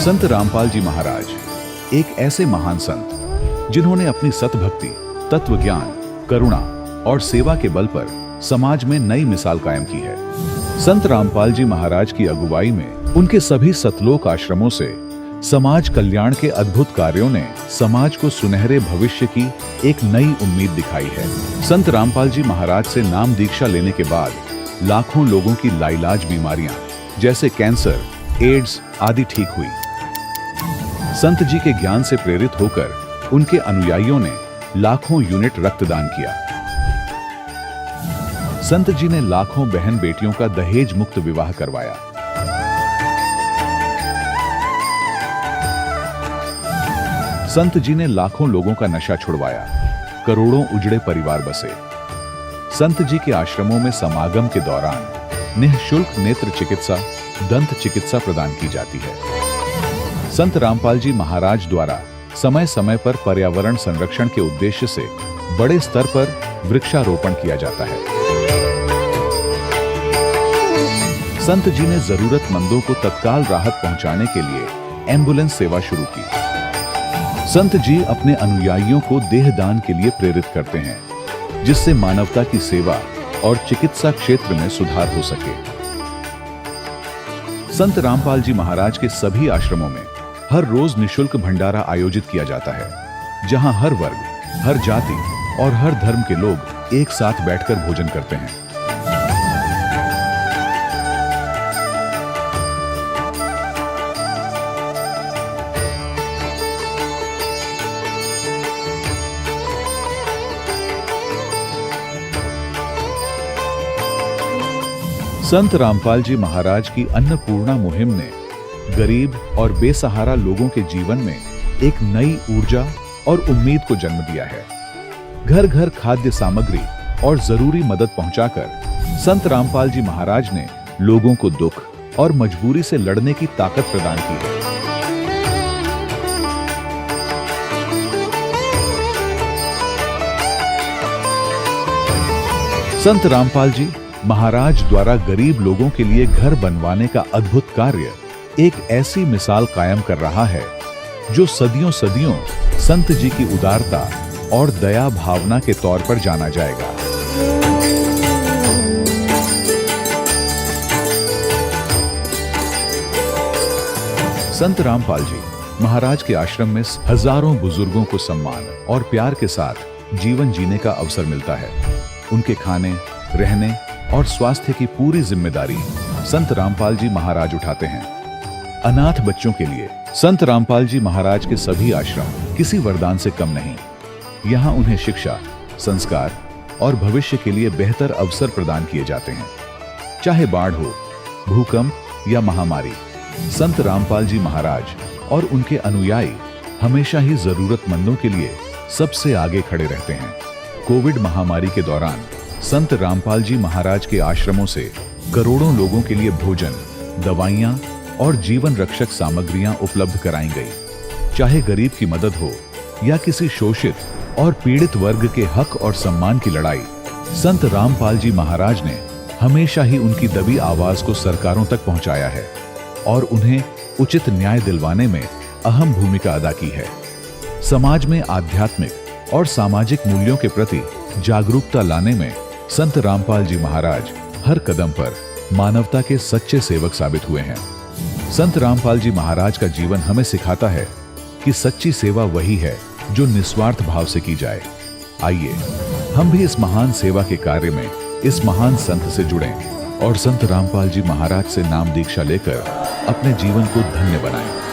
संत रामपाल जी महाराज एक ऐसे महान संत जिन्होंने अपनी सतभक्ति, तत्व ज्ञान, करुणा और सेवा के बल पर समाज में नई मिसाल कायम की है। संत रामपाल जी महाराज की अगुवाई में उनके सभी सतलोक आश्रमों से समाज कल्याण के अद्भुत कार्यों ने समाज को सुनहरे भविष्य की एक नई उम्मीद दिखाई है। संत रामपाल जी महाराज से नाम दीक्षा लेने के बाद लाखों लोगों की लाइलाज बीमारियां जैसे कैंसर, एड्स आदि ठीक हुई। संत जी के ज्ञान से प्रेरित होकर उनके अनुयायियों ने लाखों यूनिट रक्तदान किया। संत जी ने लाखों बहन बेटियों का दहेज मुक्त विवाह करवाया। संत जी ने लाखों लोगों का नशा छुड़वाया, करोड़ों उजड़े परिवार बसे। संत जी के आश्रमों में समागम के दौरान निःशुल्क नेत्र चिकित्सा, दंत चिकित्सा प्रदान की जाती है। संत रामपाल जी महाराज द्वारा समय समय पर पर्यावरण संरक्षण के उद्देश्य से बड़े स्तर पर वृक्षारोपण किया जाता है। संत जी ने जरूरतमंदों को तत्काल राहत पहुंचाने के लिए एम्बुलेंस सेवा शुरू की। संत जी अपने अनुयायियों को देहदान के लिए प्रेरित करते हैं, जिससे मानवता की सेवा और चिकित्सा क्षेत्र में सुधार हो सके। संत रामपाल जी महाराज के सभी आश्रमों में हर रोज निःशुल्क भंडारा आयोजित किया जाता है, जहां हर वर्ग, हर जाति और हर धर्म के लोग एक साथ बैठकर भोजन करते हैं। संत रामपाल जी महाराज की अन्नपूर्णा मुहिम ने गरीब और बेसहारा लोगों के जीवन में एक नई ऊर्जा और उम्मीद को जन्म दिया है। घर घर खाद्य सामग्री और जरूरी मदद पहुंचाकर संत रामपाल जी महाराज ने लोगों को दुख और मजबूरी से लड़ने की ताकत प्रदान की है। संत रामपाल जी महाराज द्वारा गरीब लोगों के लिए घर बनवाने का अद्भुत कार्य एक ऐसी मिसाल कायम कर रहा है जो सदियों सदियों संत जी की उदारता और दया भावना के तौर पर जाना जाएगा। संत रामपाल जी महाराज के आश्रम में हजारों बुजुर्गों को सम्मान और प्यार के साथ जीवन जीने का अवसर मिलता है। उनके खाने, रहने और स्वास्थ्य की पूरी जिम्मेदारी संत रामपाल जी महाराज उठाते हैं। अनाथ बच्चों के लिए संत रामपाल जी महाराज के सभी आश्रम किसी वरदान से कम नहीं। यहाँ उन्हें शिक्षा, संस्कार और भविष्य के लिए बेहतर अवसर प्रदान किए जाते हैं। चाहे बाढ़ हो, भूकंप या महामारी, संत रामपाल जी महाराज और उनके अनुयायी हमेशा ही जरूरतमंदों के लिए सबसे आगे खड़े रहते हैं। कोविड महामारी के दौरान संत रामपाल जी महाराज के आश्रमों से करोड़ों लोगों के लिए भोजन, दवाइयां और जीवन रक्षक सामग्रियां उपलब्ध कराई गई। चाहे गरीब की मदद हो या किसी शोषित और पीड़ित वर्ग के हक और सम्मान की लड़ाई, संत रामपाल जी महाराज ने हमेशा ही उनकी दबी आवाज को सरकारों तक पहुंचाया है और उन्हें उचित न्याय दिलवाने में अहम भूमिका अदा की है। समाज में आध्यात्मिक और सामाजिक मूल्यों के प्रति जागरूकता लाने में संत रामपाल जी महाराज हर कदम पर मानवता के सच्चे सेवक साबित हुए हैं। संत रामपाल जी महाराज का जीवन हमें सिखाता है कि सच्ची सेवा वही है जो निस्वार्थ भाव से की जाए। आइए हम भी इस महान सेवा के कार्य में इस महान संत से जुड़ें और संत रामपाल जी महाराज से नाम दीक्षा लेकर अपने जीवन को धन्य बनाएं।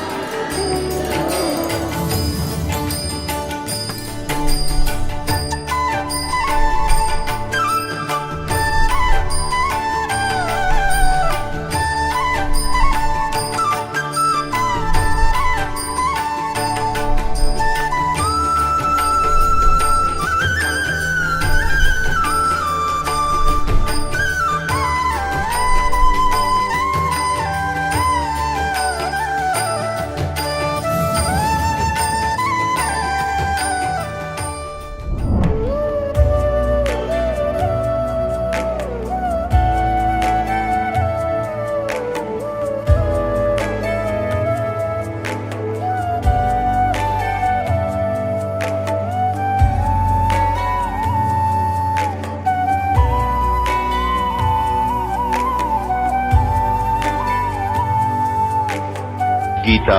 गीता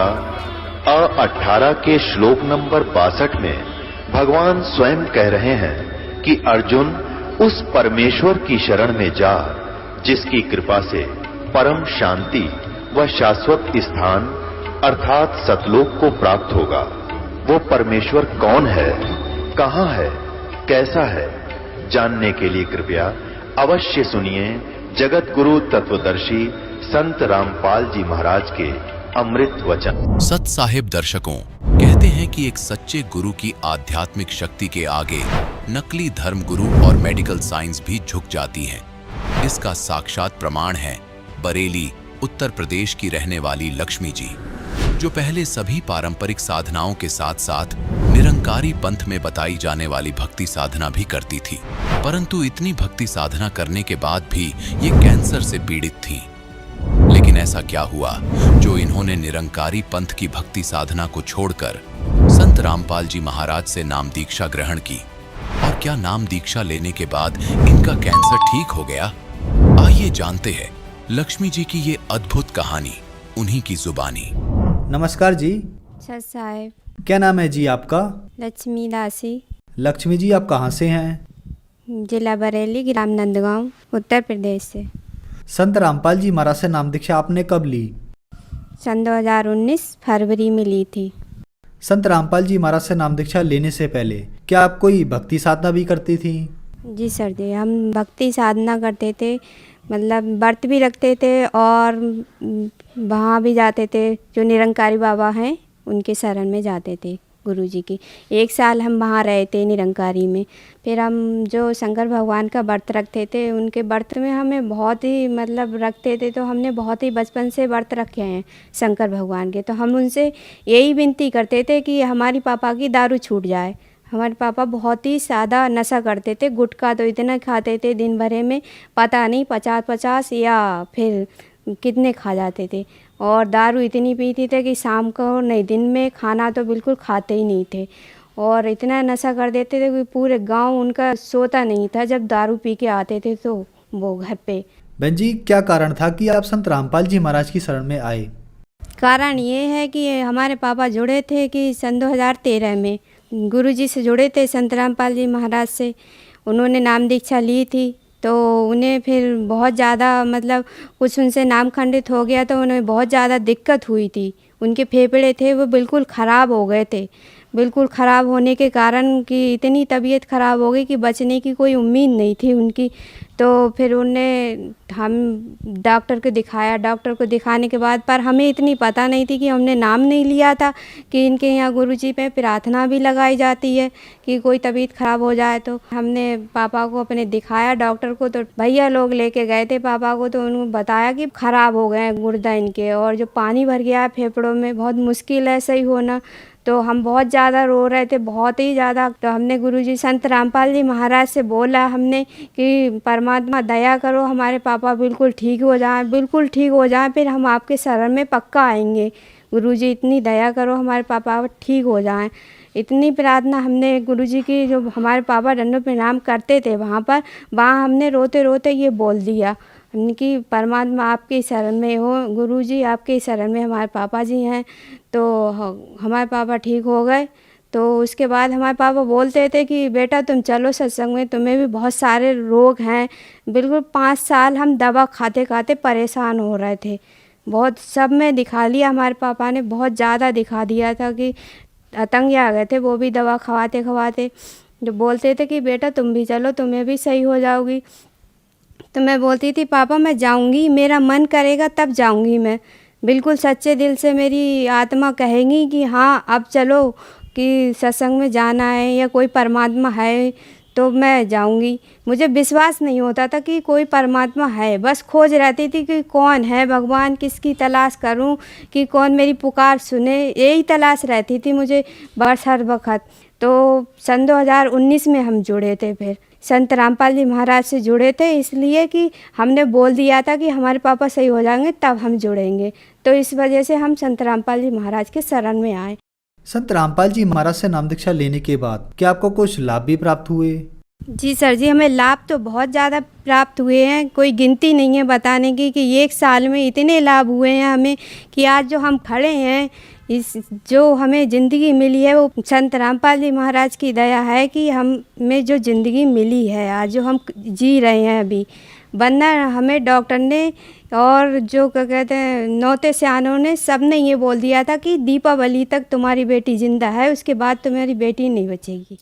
18 के श्लोक नंबर 62 में भगवान स्वयं कह रहे हैं कि अर्जुन उस परमेश्वर की शरण में जा जिसकी कृपा से परम शांति व शाश्वत स्थान अर्थात सतलोक को प्राप्त होगा। वो परमेश्वर कौन है, कहां है, कैसा है, जानने के लिए कृपया अवश्य सुनिए जगत गुरु तत्वदर्शी संत रामपाल जी महाराज के अमृत वचन। सत साहिब दर्शकों, कहते हैं कि एक सच्चे गुरु की आध्यात्मिक शक्ति के आगे नकली धर्म गुरु और मेडिकल साइंस भी झुक जाती हैं। इसका साक्षात प्रमाण है बरेली, उत्तर प्रदेश की रहने वाली लक्ष्मी जी, जो पहले सभी पारंपरिक साधनाओं के साथ साथ निरंकारी पंथ में बताई जाने वाली भक्ति साधना भी करती थी। परंतु इतनी भक्ति साधना करने के बाद भी ये कैंसर से पीड़ित थी। लेकिन ऐसा क्या हुआ जो इन्होंने निरंकारी पंथ की भक्ति साधना को छोड़कर संत रामपाल जी महाराज से नाम दीक्षा ग्रहण की? और क्या नाम दीक्षा लेने के बाद इनका कैंसर ठीक हो गया? आइए जानते हैं लक्ष्मी जी की ये अद्भुत कहानी, उन्हीं की जुबानी। नमस्कार जी। सत साहिब। क्या नाम है जी आपका? लक्ष्मी दासी। लक्ष्मी जी, आप कहाँ से हैं? जिला बरेली, ग्राम नंदगांव, उत्तर प्रदेश से। संत रामपाल जी महाराज से नाम दीक्षा आपने कब ली? सन 2019 फरवरी में ली थी। संत रामपाल जी महाराज से नाम दीक्षा लेने से पहले क्या आप कोई भक्ति साधना भी करती थी? जी सर जी, हम भक्ति साधना करते थे, मतलब व्रत भी रखते थे और वहाँ भी जाते थे। जो निरंकारी बाबा हैं उनके शरण में जाते थे गुरु जी की। 1 साल हम वहाँ रहे थे निरंकारी में। फिर हम जो शंकर भगवान का व्रत रखते थे, उनके व्रत में हमें बहुत ही मतलब रखते थे, तो हमने बहुत ही बचपन से व्रत रखे हैं शंकर भगवान के। तो हम उनसे यही विनती करते थे कि हमारी पापा की दारू छूट जाए। हमारे पापा बहुत ही सादा नशा करते थे, गुटखा तो इतना खाते थे दिन भर में पता नहीं 50-50 या फिर कितने खा जाते थे। और दारू इतनी पीती थे कि शाम को नहीं, दिन में खाना तो बिल्कुल खाते ही नहीं थे। और इतना नशा कर देते थे कि पूरे गांव उनका सोता नहीं था जब दारू पी के आते थे तो वो घर पे। बहन जी, क्या कारण था कि आप संत रामपाल जी महाराज की शरण में आए? कारण ये है कि हमारे पापा जुड़े थे कि सन 2013 में गुरुजी से जुड़े थे, संत रामपाल जी महाराज से। उन्होंने नाम दीक्षा ली थी तो उन्हें फिर बहुत ज़्यादा मतलब कुछ उनसे नाम खंडित हो गया, तो उन्हें बहुत ज़्यादा दिक्कत हुई थी। उनके फेफड़े थे वो बिल्कुल ख़राब हो गए थे। बिल्कुल ख़राब होने के कारण कि इतनी तबीयत ख़राब हो गई कि बचने की कोई उम्मीद नहीं थी उनकी। तो फिर हम डॉक्टर को दिखाया। डॉक्टर को दिखाने के बाद पर हमें इतनी पता नहीं थी कि हमने नाम नहीं लिया था कि इनके यहाँ गुरुजी पे प्रार्थना भी लगाई जाती है कि कोई तबीयत ख़राब हो जाए। तो हमने पापा को अपने दिखाया डॉक्टर को, तो भैया लोग लेके गए थे पापा को, तो उनको बताया कि ख़राब हो गए हैं गुर्दा इनके, और जो पानी भर गया है फेफड़ों में, बहुत मुश्किल है सही होना। तो हम बहुत ज़्यादा रो रहे थे, बहुत ही ज़्यादा। तो हमने गुरुजी संत रामपाल जी महाराज से बोला हमने कि परमात्मा दया करो, हमारे पापा बिल्कुल ठीक हो जाएं, बिल्कुल ठीक हो जाएं, फिर हम आपके शरण में पक्का आएंगे। गुरुजी इतनी दया करो, हमारे पापा ठीक हो जाएं। इतनी प्रार्थना हमने गुरुजी की, जो हमारे पापा दंडों प्रणाम करते थे वहाँ हमने रोते रोते ये बोल दिया कि परमात्मा आपके शरण में हो, गुरुजी आपके शरण में हमारे पापा जी हैं। तो हमारे पापा ठीक हो गए। तो उसके बाद हमारे पापा बोलते थे कि बेटा तुम चलो सत्संग में, तुम्हें भी बहुत सारे रोग हैं। बिल्कुल 5 साल हम दवा खाते खाते परेशान हो रहे थे। बहुत सब में दिखा लिया, हमारे पापा ने बहुत ज़्यादा दिखा दिया था कि अतंग आ गए थे वो भी दवा खवाते खवाते। जो बोलते थे कि बेटा तुम भी चलो, तुम्हें भी सही हो जाओगी। तो मैं बोलती थी पापा मैं जाऊंगी, मेरा मन करेगा तब जाऊंगी। मैं बिल्कुल सच्चे दिल से मेरी आत्मा कहेगी कि हाँ अब चलो, कि सत्संग में जाना है या कोई परमात्मा है तो मैं जाऊंगी। मुझे विश्वास नहीं होता था कि कोई परमात्मा है, बस खोज रहती थी कि कौन है भगवान, किसकी तलाश करूं, कि कौन मेरी पुकार सुने, यही तलाश रहती थी मुझे बस हर वक्त। तो सन 2019 में हम जुड़े थे, फिर संत रामपाल जी महाराज से जुड़े थे, इसलिए कि हमने बोल दिया था कि हमारे पापा सही हो जाएंगे तब हम जुड़ेंगे। तो इस वजह से हम संत रामपाल जी महाराज के शरण में आए। संत रामपाल जी महाराज से नाम दीक्षा लेने के बाद क्या आपको कुछ लाभ भी प्राप्त हुए? जी सर जी, हमें लाभ तो बहुत ज़्यादा प्राप्त हुए हैं, कोई गिनती नहीं है बताने की कि एक साल में इतने लाभ हुए हैं हमें कि आज जो हम खड़े हैं, इस जो हमें ज़िंदगी मिली है वो संत रामपाल जी महाराज की दया है कि हमें जो ज़िंदगी मिली है आज जो हम जी रहे हैं अभी, वरना हमें डॉक्टर ने और जो क्या कहते हैं नौते सयानों ने सब ने ये बोल दिया था कि दीपावली तक तुम्हारी बेटी जिंदा है, उसके बाद तुम्हारी बेटी नहीं बचेगी।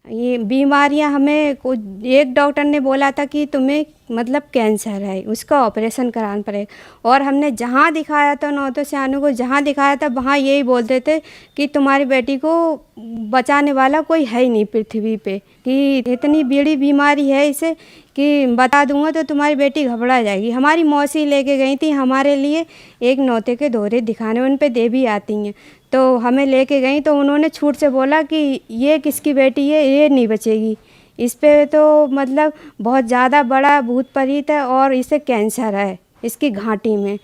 ये बीमारियां हमें एक डॉक्टर ने बोला था कि तुम्हें मतलब कैंसर है, उसका ऑपरेशन कराना पड़ेगा। और हमने जहाँ दिखाया था नौतो सयानों को जहाँ दिखाया था वहाँ यही बोलते थे कि तुम्हारी बेटी को बचाने वाला कोई है ही नहीं पृथ्वी पे, कि इतनी बड़ी बीमारी है इसे कि बता दूंगा तो तुम्हारी बेटी घबरा जाएगी। हमारी मौसी लेके गई थी हमारे लिए एक नौते के दौरे दिखाने, उन पे देवी आती हैं, तो हमें लेके गई तो उन्होंने छूट से बोला कि ये किसकी बेटी है, ये नहीं बचेगी, इस पे तो मतलब बहुत ज़्यादा बड़ा भूत प्रेत है और इसे कैंसर है इसकी घाटी में।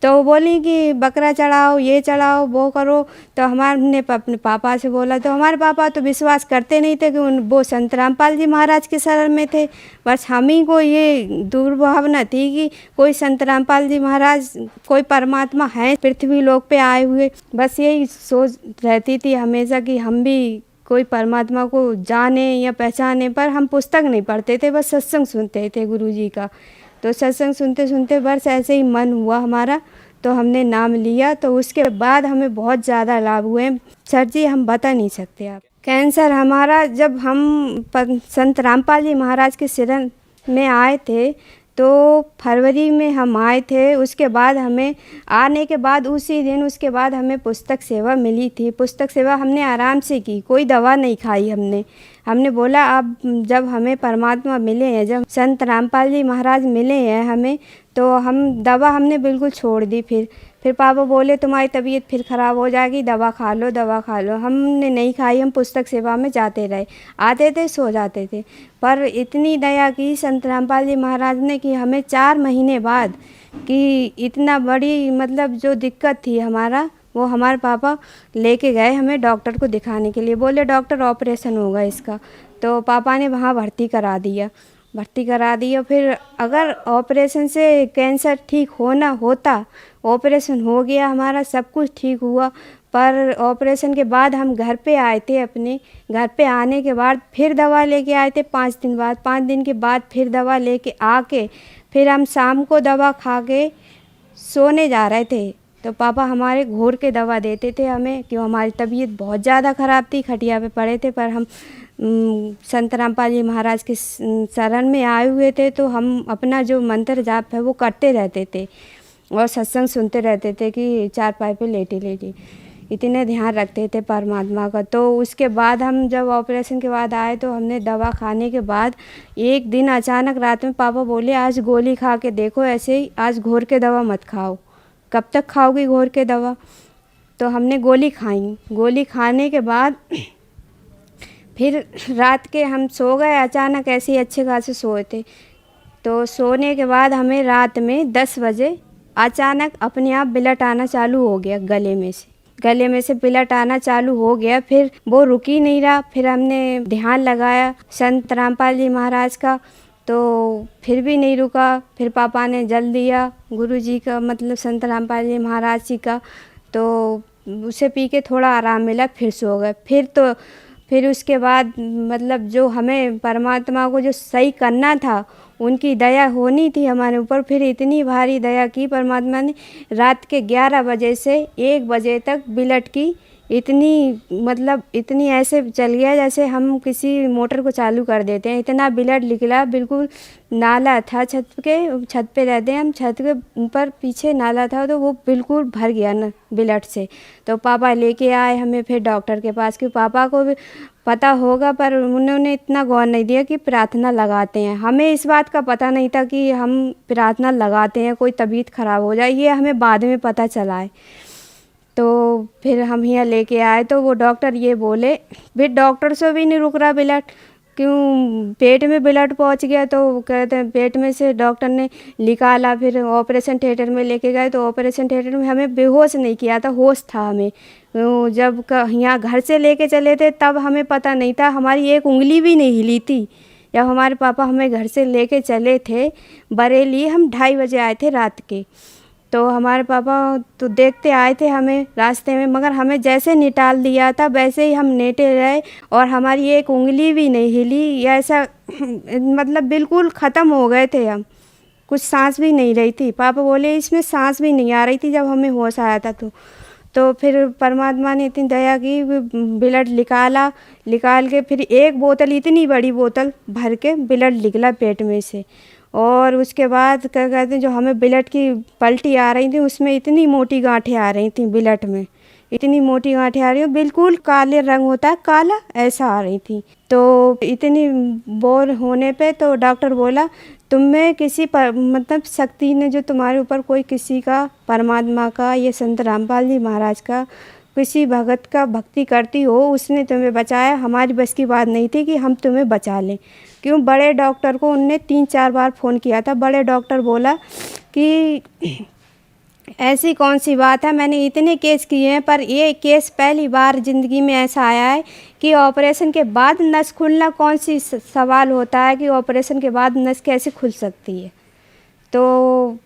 तो वो बोली कि बकरा चढ़ाओ, ये चढ़ाओ, वो करो। तो हमने अपने पापा से बोला तो हमारे पापा तो विश्वास करते नहीं थे कि वो संत रामपाल जी महाराज के शरण में थे। बस हम ही को ये दुर्भावना थी कि कोई संत रामपाल जी महाराज कोई परमात्मा है पृथ्वी लोक पे आए हुए, बस यही सोच रहती थी हमेशा कि हम भी कोई परमात्मा को जाने या पहचाने। पर हम पुस्तक नहीं पढ़ते थे, बस सत्संग सुनते थे गुरुजी का। तो सत्संग सुनते सुनते बस ऐसे ही मन हुआ हमारा, तो हमने नाम लिया। तो उसके बाद हमें बहुत ज़्यादा लाभ हुए सर जी, हम बता नहीं सकते आप। कैंसर हमारा जब हम संत रामपाल जी महाराज के शरण में आए थे तो फरवरी में हम आए थे। उसके बाद हमें आने के बाद उसी दिन उसके बाद हमें पुस्तक सेवा मिली थी। पुस्तक सेवा हमने आराम से की, कोई दवा नहीं खाई। हमने बोला अब जब हमें परमात्मा मिले हैं, जब संत रामपाल जी महाराज मिले हैं हमें, तो हम दवा हमने बिल्कुल छोड़ दी। फिर पापा बोले तुम्हारी तबीयत फिर ख़राब हो जाएगी, दवा खा लो, दवा खा लो। हमने नहीं खाई, हम पुस्तक सेवा में जाते रहे, आते थे सो जाते थे। पर इतनी दया की संत रामपाल जी महाराज ने कि हमें 4 महीने बाद कि इतना बड़ी मतलब जो दिक्कत थी हमारा, वो हमारे पापा लेके गए हमें डॉक्टर को दिखाने के लिए। बोले डॉक्टर ऑपरेशन होगा इसका, तो पापा ने वहाँ भर्ती करा दिया। फिर अगर ऑपरेशन से कैंसर ठीक होना होता, ऑपरेशन हो गया हमारा, सब कुछ ठीक हुआ। पर ऑपरेशन के बाद हम घर पे आए थे, अपने घर पे आने के बाद फिर दवा लेके आए थे 5 दिन बाद। 5 दिन के बाद फिर दवा लेके आके फिर हम शाम को दवा खा के सोने जा रहे थे, तो पापा हमारे घोर के दवा देते थे हमें, क्यों हमारी तबीयत बहुत ज़्यादा ख़राब थी, खटिया पे पड़े थे। पर हम संत रामपाल जी महाराज के शरण में आए हुए थे, तो हम अपना जो मंत्र जाप है वो करते रहते थे और सत्संग सुनते रहते थे कि चारपाई पे लेटी इतने ध्यान रखते थे परमात्मा का। तो उसके बाद हम जब ऑपरेशन के बाद आए तो हमने दवा खाने के बाद एक दिन अचानक रात में पापा बोले आज गोली खा के देखो, ऐसे ही आज घोर के दवा मत खाओ, कब तक खाओगी घोर के दवा। तो हमने गोली खाई। गोली खाने के बाद फिर रात के हम सो गए, अचानक ऐसे ही अच्छे खासे सोए थे। तो सोने के बाद हमें रात में 10 बजे अचानक अपने आप ब्लड आना चालू हो गया, गले में से ब्लड आना चालू हो गया। फिर वो रुक ही नहीं रहा। फिर हमने ध्यान लगाया संत रामपाल जी महाराज का, तो फिर भी नहीं रुका। फिर पापा ने जल दिया गुरुजी का, मतलब संत रामपाल जी महाराज जी का, तो उसे पी के थोड़ा आराम मिला, फिर सो गए। फिर उसके बाद मतलब जो हमें परमात्मा को जो सही करना था, उनकी दया होनी थी हमारे ऊपर। फिर इतनी भारी दया की परमात्मा ने, रात के 11 बजे से 1 बजे तक ब्लड की इतनी ऐसे चल गया जैसे हम किसी मोटर को चालू कर देते हैं, इतना ब्लड निकला। बिल्कुल नाला था छत पे रहते हैं हम, छत के ऊपर पीछे नाला था, तो वो बिल्कुल भर गया ना ब्लड से। तो पापा लेके आए हमें फिर डॉक्टर के पास, कि पापा को भी पता होगा पर उन्होंने इतना गौर नहीं दिया कि प्रार्थना लगाते हैं। हमें इस बात का पता नहीं था कि हम प्रार्थना लगाते हैं कोई तबीयत ख़राब हो जाए, ये हमें बाद में पता चला है। तो फिर हम यहाँ लेके आए तो वो डॉक्टर ये बोले, फिर डॉक्टर से भी नहीं रुक रहा ब्लड, क्यों पेट में ब्लड पहुंच गया, तो कहते हैं पेट में से डॉक्टर ने निकाला, फिर ऑपरेशन थिएटर में लेके गए तो ऑपरेशन थिएटर में हमें बेहोश नहीं किया था, होश था हमें। जब यहाँ घर से लेके चले थे तब हमें पता नहीं था, हमारी एक उंगली भी नहीं हिली थी। जब हमारे पापा हमें घर से लेके चले थे बरेली, हम 2:30 बजे आए थे रात के, तो हमारे पापा तो देखते आए थे हमें रास्ते में, मगर हमें जैसे निटाल दिया था वैसे ही हम लेटे रहे और हमारी एक उंगली भी नहीं हिली, ऐसा मतलब बिल्कुल ख़त्म हो गए थे हम, कुछ सांस भी नहीं रही थी। पापा बोले इसमें सांस भी नहीं आ रही थी जब हमें होश आया था। तो फिर परमात्मा ने इतनी दया की, ब्लड निकाल के फिर एक बोतल, इतनी बड़ी बोतल भर के ब्लड निकला पेट में से। और उसके बाद क्या कहते हैं, जो हमें ब्लड की पलटी आ रही थी उसमें इतनी मोटी गांठें आ रही थी ब्लड में, इतनी मोटी गांठें आ रही, बिल्कुल काले रंग होता है काला, ऐसा आ रही थी। तो इतनी बोर होने पे तो डॉक्टर बोला तुम में किसी पर मतलब शक्ति ने, जो तुम्हारे ऊपर कोई किसी का, परमात्मा का, ये संत रामपाल जी महाराज का, किसी भगत का भक्ति करती हो, उसने तुम्हें बचाया। हमारी बस की बात नहीं थी कि हम तुम्हें बचा लें। क्यों, बड़े डॉक्टर को उनने 3-4 बार फ़ोन किया था। बड़े डॉक्टर बोला कि ऐसी कौन सी बात है, मैंने इतने केस किए हैं पर ये केस पहली बार ज़िंदगी में ऐसा आया है कि ऑपरेशन के बाद नस खुलना कौन सी सवाल होता है कि ऑपरेशन के बाद नस कैसे खुल सकती है। तो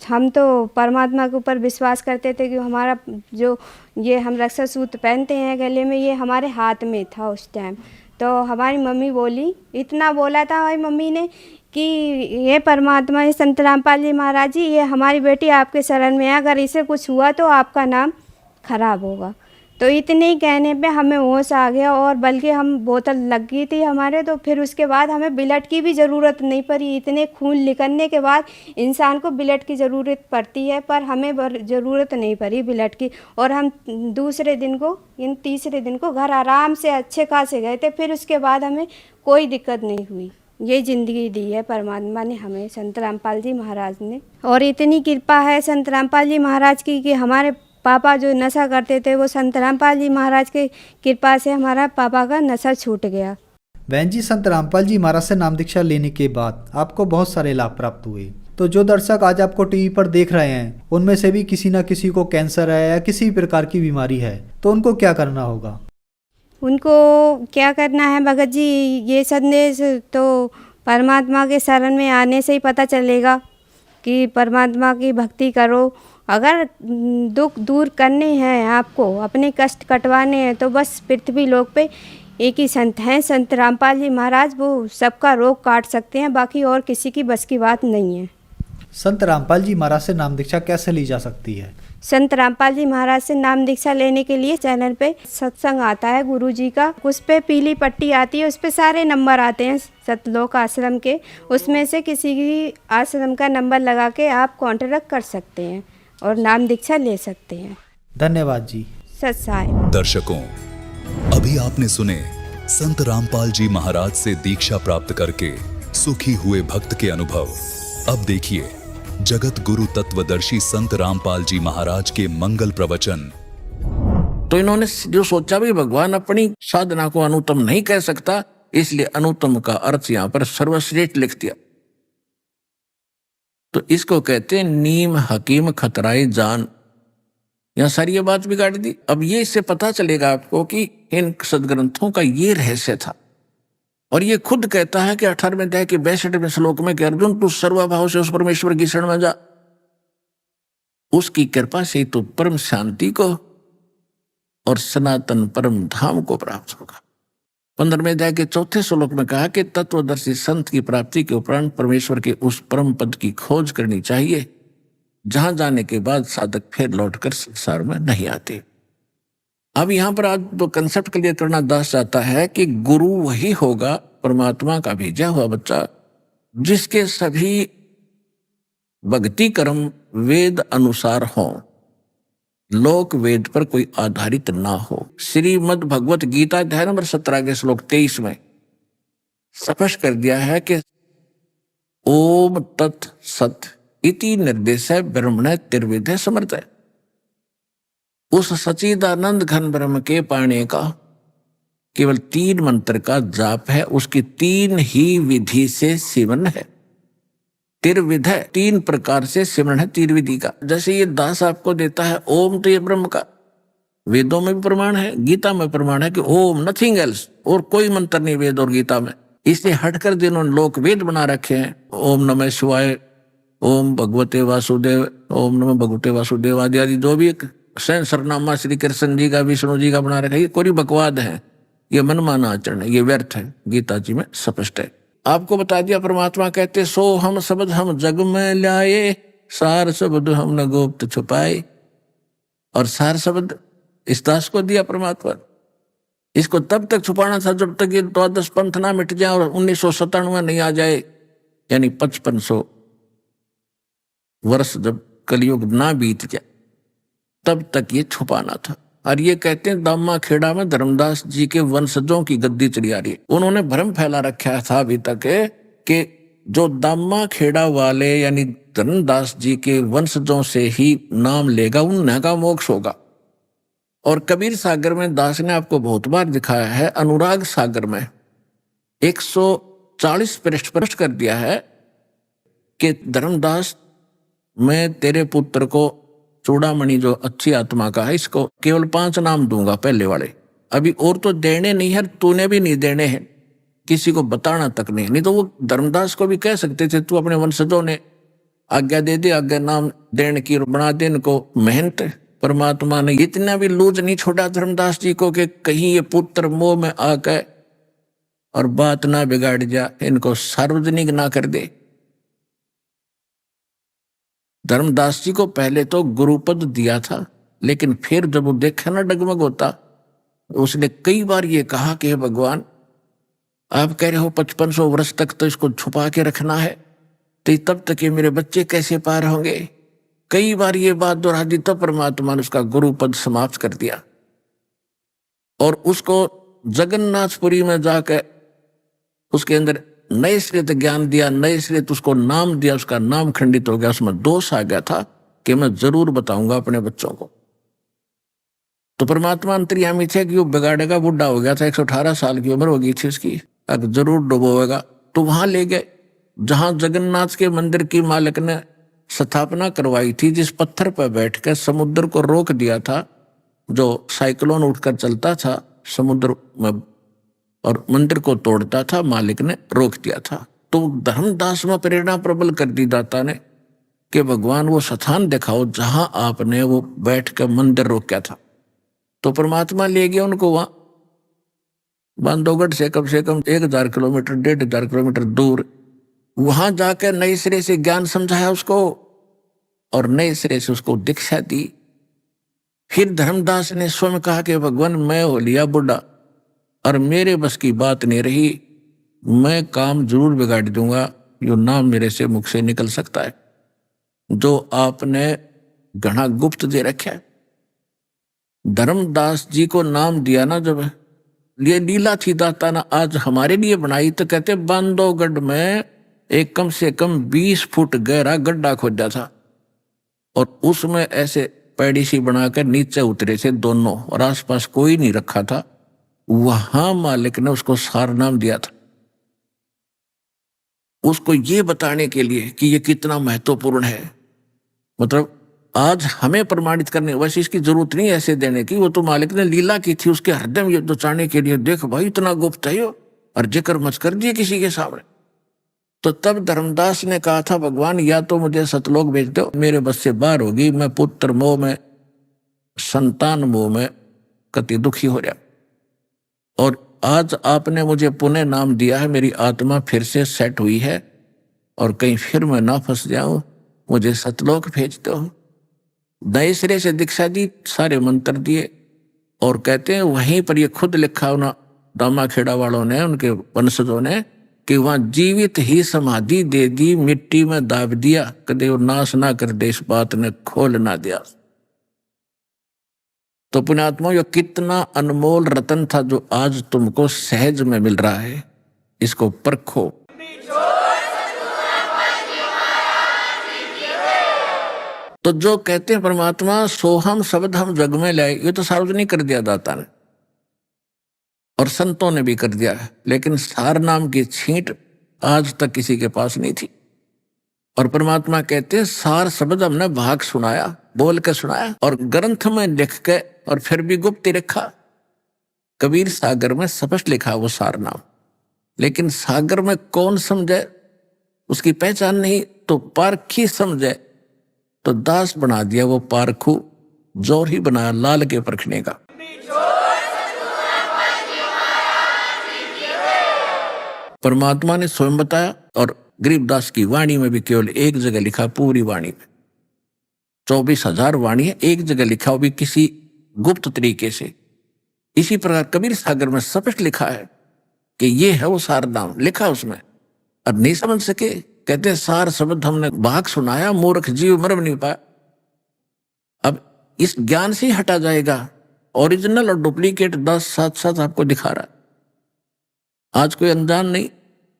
हम तो परमात्मा के ऊपर विश्वास करते थे कि हमारा जो ये हम रक्षा सूत्र पहनते हैं गले में, ये हमारे हाथ में था उस टाइम। तो हमारी मम्मी बोली, इतना बोला था हमारी मम्मी ने कि ये परमात्मा, ये संत रामपाल जी महाराज जी, ये हमारी बेटी आपके शरण में है, अगर इसे कुछ हुआ तो आपका नाम खराब होगा। तो इतने ही कहने पे हमें होश आ गया, और बल्कि हम बोतल लग गई थी हमारे, तो फिर उसके बाद हमें ब्लड की भी ज़रूरत नहीं पड़ी। इतने खून निकलने के बाद इंसान को ब्लड की ज़रूरत पड़ती है, पर हमें ज़रूरत नहीं पड़ी ब्लड की। और हम दूसरे दिन को, इन तीसरे दिन को घर आराम से अच्छे खासे गए थे। फिर उसके बाद हमें कोई दिक्कत नहीं हुई। ये ज़िंदगी दी है परमात्मा ने हमें, संत रामपाल जी महाराज ने। और इतनी कृपा है संत रामपाल जी महाराज की कि हमारे पापा जो नशा करते थे, वो संत रामपाल जी महाराज की कृपा से हमारा पापा का नशा छूट गया। बहन जी, संत रामपाल जी महाराज से नाम दीक्षा लेने के बाद आपको बहुत सारे लाभ प्राप्त हुए। तो जो दर्शक आज आपको टीवी पर देख रहे हैं, उनमें से भी किसी न किसी को कैंसर है या किसी प्रकार की बीमारी है, तो उनको क्या करना होगा? उनको क्या करना है भगत जी, ये संदेश तो परमात्मा के शरण में आने से ही पता चलेगा कि परमात्मा की भक्ति करो। अगर दुख दूर करने हैं आपको, अपने कष्ट कटवाने हैं, तो बस पृथ्वी लोक पे एक ही संत हैं, संत रामपाल जी महाराज। वो सबका रोग काट सकते हैं, बाकी और किसी की बस की बात नहीं है। संत रामपाल जी महाराज से नाम दीक्षा कैसे ली जा सकती है? संत रामपाल जी महाराज से नाम दीक्षा लेने के लिए चैनल पे सत्संग आता है गुरु जी का, उस पे पीली पट्टी आती है, उस पे सारे नंबर आते हैं सतलोक आश्रम के। उसमें से किसी भी आश्रम का नंबर लगा के आप कॉन्टैक्ट कर सकते हैं और नाम दीक्षा ले सकते हैं। धन्यवाद जी। सत साई। दर्शकों, अभी आपने सुने संत रामपाल जी महाराज से दीक्षा प्राप्त करके सुखी हुए भक्त के अनुभव। अब देखिए जगत गुरु तत्वदर्शी संत रामपाल जी महाराज के मंगल प्रवचन। तो इन्होंने जो सोचा भी भगवान अपनी साधना को अनुत्तम नहीं कह सकता, इसलिए अनुत्तम का अर्थ यहां पर सर्वश्रेष्ठ लिख दिया। तो इसको कहते हैं नीम हकीम खतराए जान। यहां सारी ये बात बिगाड़ दी। अब ये इससे पता चलेगा आपको कि इन सदग्रंथों का ये रहस्य था। और ये खुद कहता है कि 18वें अध्याय के 62वें श्लोक में कि अर्जुन तू सर्वभाव से उस परमेश्वर की शरण में जा, उसकी कृपा से तू परम शांति को और सनातन परम धाम को प्राप्त होगा। 15वें अध्याय के 4थे श्लोक में कहा कि तत्वदर्शी संत की प्राप्ति के उपरांत परमेश्वर के उस परम पद की खोज करनी चाहिए, जहां जाने के बाद साधक फिर लौटकर संसार में नहीं आते। अब यहां पर आज दो कंसेप्ट क्लियर करना दास चाहता है कि गुरु वही होगा, परमात्मा का भेजा हुआ बच्चा, जिसके सभी भक्ति कर्म वेद अनुसार हो, लोक वेद पर कोई आधारित ना हो। श्रीमद् भगवत गीता अध्याय नंबर 17 के श्लोक 23 में स्पष्ट कर दिया है कि ओम तत् सत इति निर्देश ब्रह्मण तिर्विध समर्थ है। उस सच्चिदानंद घन ब्रह्म के पाने का केवल 3 मंत्र का जाप है, उसकी 3 ही विधि से सिमरन है। त्रिविध है, 3 प्रकार से सिमरन है त्रिविधि का। जैसे ये दास आपको देता है ओम, तो ये ब्रह्म का वेदों में भी प्रमाण है, गीता में प्रमाण है कि ओम, नथिंग एल्स, और कोई मंत्र नहीं वेद और गीता में। इससे हटकर जिन्होंने लोक वेद बना रखे हैं, ओम नमः शिवाय, ओम भगवते वासुदेव, ओम नमः भगवते वासुदेव आदि आदि जो भी एक सरनामा श्री कृष्ण जी का, विष्णु जी का बना रखा है, ये कोई बकवाद है, ये मनमाना आचरण है, ये व्यर्थ है, गीता जी में स्पष्ट है। आपको बता दिया परमात्मा कहते सो हम शब्द हम जग में लाए, सार शब्द हम न गुप्त छुपाए। और सार शब्द इस दास को दिया परमात्मा। इसको तब तक छुपाना था जब तक ये द्वादश पंथ ना मिट जाए और 1997 नहीं आ जाए, यानी 5500 वर्ष जब कलयुग ना बीत जाए तब तक ये छुपाना था। और ये कहते हैं दामा खेड़ा में धर्मदास जी के वंशजों की गद्दी चली आ रही है। उन्होंने भ्रम फैला रखा था अभी तक कि जो दामा खेड़ा वाले यानी धर्मदास जी के वंशजों से ही नाम लेगा उन्हें का मोक्ष होगा। और कबीर सागर में दास ने आपको बहुत बार दिखाया है, अनुराग सागर में 140 पृष्ठ प्रश्न कर दिया है कि धर्मदास मैं तेरे पुत्र को चूड़ामणि जो अच्छी आत्मा का है इसको केवल 5 नाम दूंगा पहले वाले, अभी और तो देने नहीं है, तूने भी नहीं देने हैं, किसी को बताना तक नहीं तो वो धर्मदास को भी कह सकते थे तू अपने वंशजों ने आज्ञा दे दे, आज्ञा नाम देने की बना दे इनको मेहनत। परमात्मा ने इतना भी लूज नहीं छोड़ा धर्मदास जी को कि कहीं ये पुत्र मोह में आकर और बात ना बिगाड़ जा, इनको सार्वजनिक ना कर दे। धर्मदास जी को पहले तो गुरुपद दिया था, लेकिन फिर जब वो देखा ना डगमग होता, उसने कई बार ये कहा कि भगवान आप कह रहे हो 5500 वर्ष तक तो इसको छुपा के रखना है, तो तब तक ये मेरे बच्चे कैसे पार होंगे। कई बार ये बात दोहरा दी तो परमात्मा ने उसका गुरुपद समाप्त कर दिया और उसको जगन्नाथपुरी में जाकर उसके अंदर नए सिरे से ज्ञान दिया, नए सिरे उसको नाम दिया, उसका नाम खंडित हो गया, उसमें दोष आ गया था कि मैं जरूर बताऊंगा अपने बच्चों को। तो परमात्मा अंतर्यामी थे कि वो बिगाड़ेगा, बुढ़ा हो गया था, 118 साल की उम्र हो गई थी उसकी, अब जरूर डुबोएगा। तो वहां ले गए जहां जगन्नाथ के मंदिर की मालिक ने स्थापना करवाई थी, जिस पत्थर पर बैठकर समुद्र को रोक दिया था, जो साइक्लोन उठकर चलता था समुद्र में और मंदिर को तोड़ता था, मालिक ने रोक दिया था। तो धर्मदास में प्रेरणा प्रबल कर दी दाता ने कि भगवान वो स्थान दिखाओ जहां आपने वो बैठ कर मंदिर रोका था। तो परमात्मा ले गया उनको वहां बांधवगढ़ से कम 1000 किलोमीटर 1500 किलोमीटर दूर, वहां जाकर नए सिरे से ज्ञान समझाया उसको और नए सिरे से उसको दीक्षा दी। फिर धर्मदास ने स्वयं कहा कि भगवान मैं हो लिया बुढ़ा और मेरे बस की बात नहीं रही, मैं काम जरूर बिगाड़ दूंगा, जो नाम मेरे से मुख से निकल सकता है जो आपने घना गुप्त दे रखा है। धर्मदास जी को नाम दिया ना, जब ये लीला थी दाता ना आज हमारे लिए बनाई, तो कहते बांधवगढ़ में एक कम से कम 20 फुट गहरा गड्ढा खोदा था और उसमें ऐसे पैड़ी सी बनाकर नीचे उतरे थे दोनों और आसपास कोई नहीं रखा था। वहां मालिक ने उसको सार नाम दिया था, उसको ये बताने के लिए कि ये कितना महत्वपूर्ण है। मतलब आज हमें प्रमाणित करने, वैसे इसकी जरूरत नहीं ऐसे देने की, वो तो मालिक ने लीला की थी उसके हृदय में ये बचाने के लिए। देख भाई इतना गुप्त है और जिक्र मत कर दिए किसी के सामने। तो तब धर्मदास ने कहा था भगवान या तो मुझे सतलोक भेज दो, मेरे बस से बाहर होगी, मैं पुत्र मोह में संतान मोह में कति दुखी हो रहा। और आज आपने मुझे पुनः नाम दिया है, मेरी आत्मा फिर से सेट हुई है और कहीं फिर मैं ना फंस जाऊं, मुझे सतलोक भेज दो। नए सिरे से दीक्षा दी, सारे मंत्र दिए और कहते हैं वहीं पर ये खुद लिखा उन्हें दामा खेड़ा वालों ने, उनके वंशजों ने, कि वहां जीवित ही समाधि दे दी, मिट्टी में दाब दिया, कदे वो नाश ना कर दे, इस बात ने खोल ना दिया। तो पुण्यात्मा ये कितना अनमोल रतन था जो आज तुमको सहज में मिल रहा है, इसको परखो। तो जो कहते हैं परमात्मा सोहम शब्द हम जग में लाए, ये तो सार्वजनिक कर दिया दाता ने। और संतों ने भी कर दिया है, लेकिन सार नाम की छींट आज तक किसी के पास नहीं थी। और परमात्मा कहते हैं सार शब्द हमने भाग सुनाया, बोल के सुनाया और ग्रंथ में लिख के और फिर भी गुप्त रखा। कबीर सागर में स्पष्ट लिखा वो सार नाम, लेकिन सागर में कौन समझे, उसकी पहचान नहीं, तो पारखी समझे तो दास बना दिया वो पारखू, जोर ही बनाया लाल के परखने का। परमात्मा ने स्वयं बताया और गरीबदास की वाणी में भी केवल एक जगह लिखा, पूरी वाणी में 24,000 वाणी है, एक जगह लिखा, वो भी किसी गुप्त तरीके से। इसी प्रकार कबीर सागर में स्पष्ट लिखा है कि ये है वो सार नाम, लिखा उसमें। अब नहीं समझ सके, कहते हैं सार शब्द हमने भाग सुनाया, मूर्ख जीव मरम नहीं पाया। अब इस ज्ञान से ही हटा जाएगा, ओरिजिनल और डुप्लीकेट 10 साथ साथ आपको दिखा रहा है। आज कोई अनजान नहीं,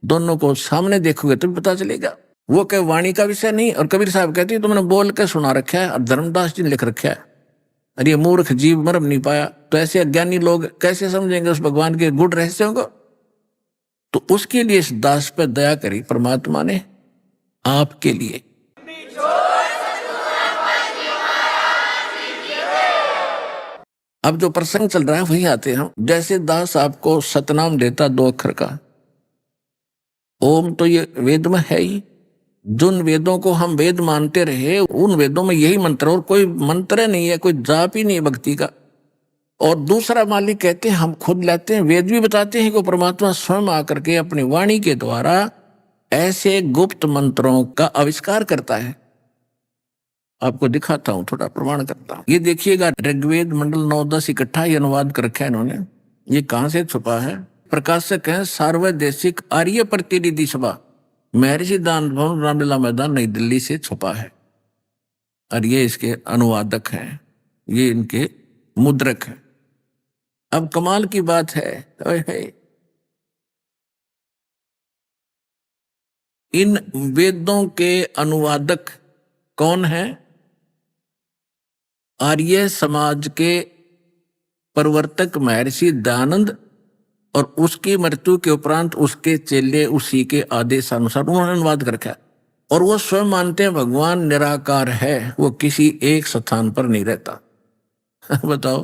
दोनों को सामने देखोगे तो पता चलेगा। वो क्या वाणी का विषय नहीं, और कबीर साहब कहते हैं तुमने बोल के सुना रखा है, और धर्मदास जी ने लिख रखा है, अरे मूर्ख जीव मरम नहीं पाया। तो ऐसे अज्ञानी लोग कैसे समझेंगे उस भगवान के गुड़ रहस्यों को? तो उसके लिए इस दास पे दया करी परमात्मा ने, आपके लिए। अब जो प्रसंग चल रहा है वही आते हैं हम। जैसे दास आपको सतनाम देता 2 अक्षर का, ओम तो ये वेद में है ही, जिन वेदों को हम वेद मानते रहे उन वेदों में यही मंत्र, और कोई मंत्र नहीं है, कोई जाप ही नहीं है भक्ति का। और दूसरा मालिक कहते हैं हम खुद लाते हैं, वेद भी बताते हैं कि परमात्मा स्वयं आकर के अपनी वाणी के द्वारा ऐसे गुप्त मंत्रों का आविष्कार करता है। आपको दिखाता हूं, थोड़ा प्रमाण करता हूं। ये देखिएगा, ऋग्वेद मंडल 9-10 इकट्ठा ही अनुवाद कर रखा है इन्होंने। ये कहां से छुपा है? प्रकाशक है सार्वदेशिक आर्य प्रतिनिधि सभा, महर्षि दान भवन, रामलीला मैदान, नई दिल्ली से छुपा है। और ये इसके अनुवादक हैं, ये इनके मुद्रक हैं। अब कमाल की बात है, इन वेदों के अनुवादक कौन है? आर्य समाज के प्रवर्तक महर्षि दयानंद, और उसकी मृत्यु के उपरांत उसके चेले उसी के आदेशानुसार उन्होंने अनुवाद कर रखा है। और वो स्वयं मानते हैं भगवान निराकार है, वो किसी एक स्थान पर नहीं रहता। बताओ,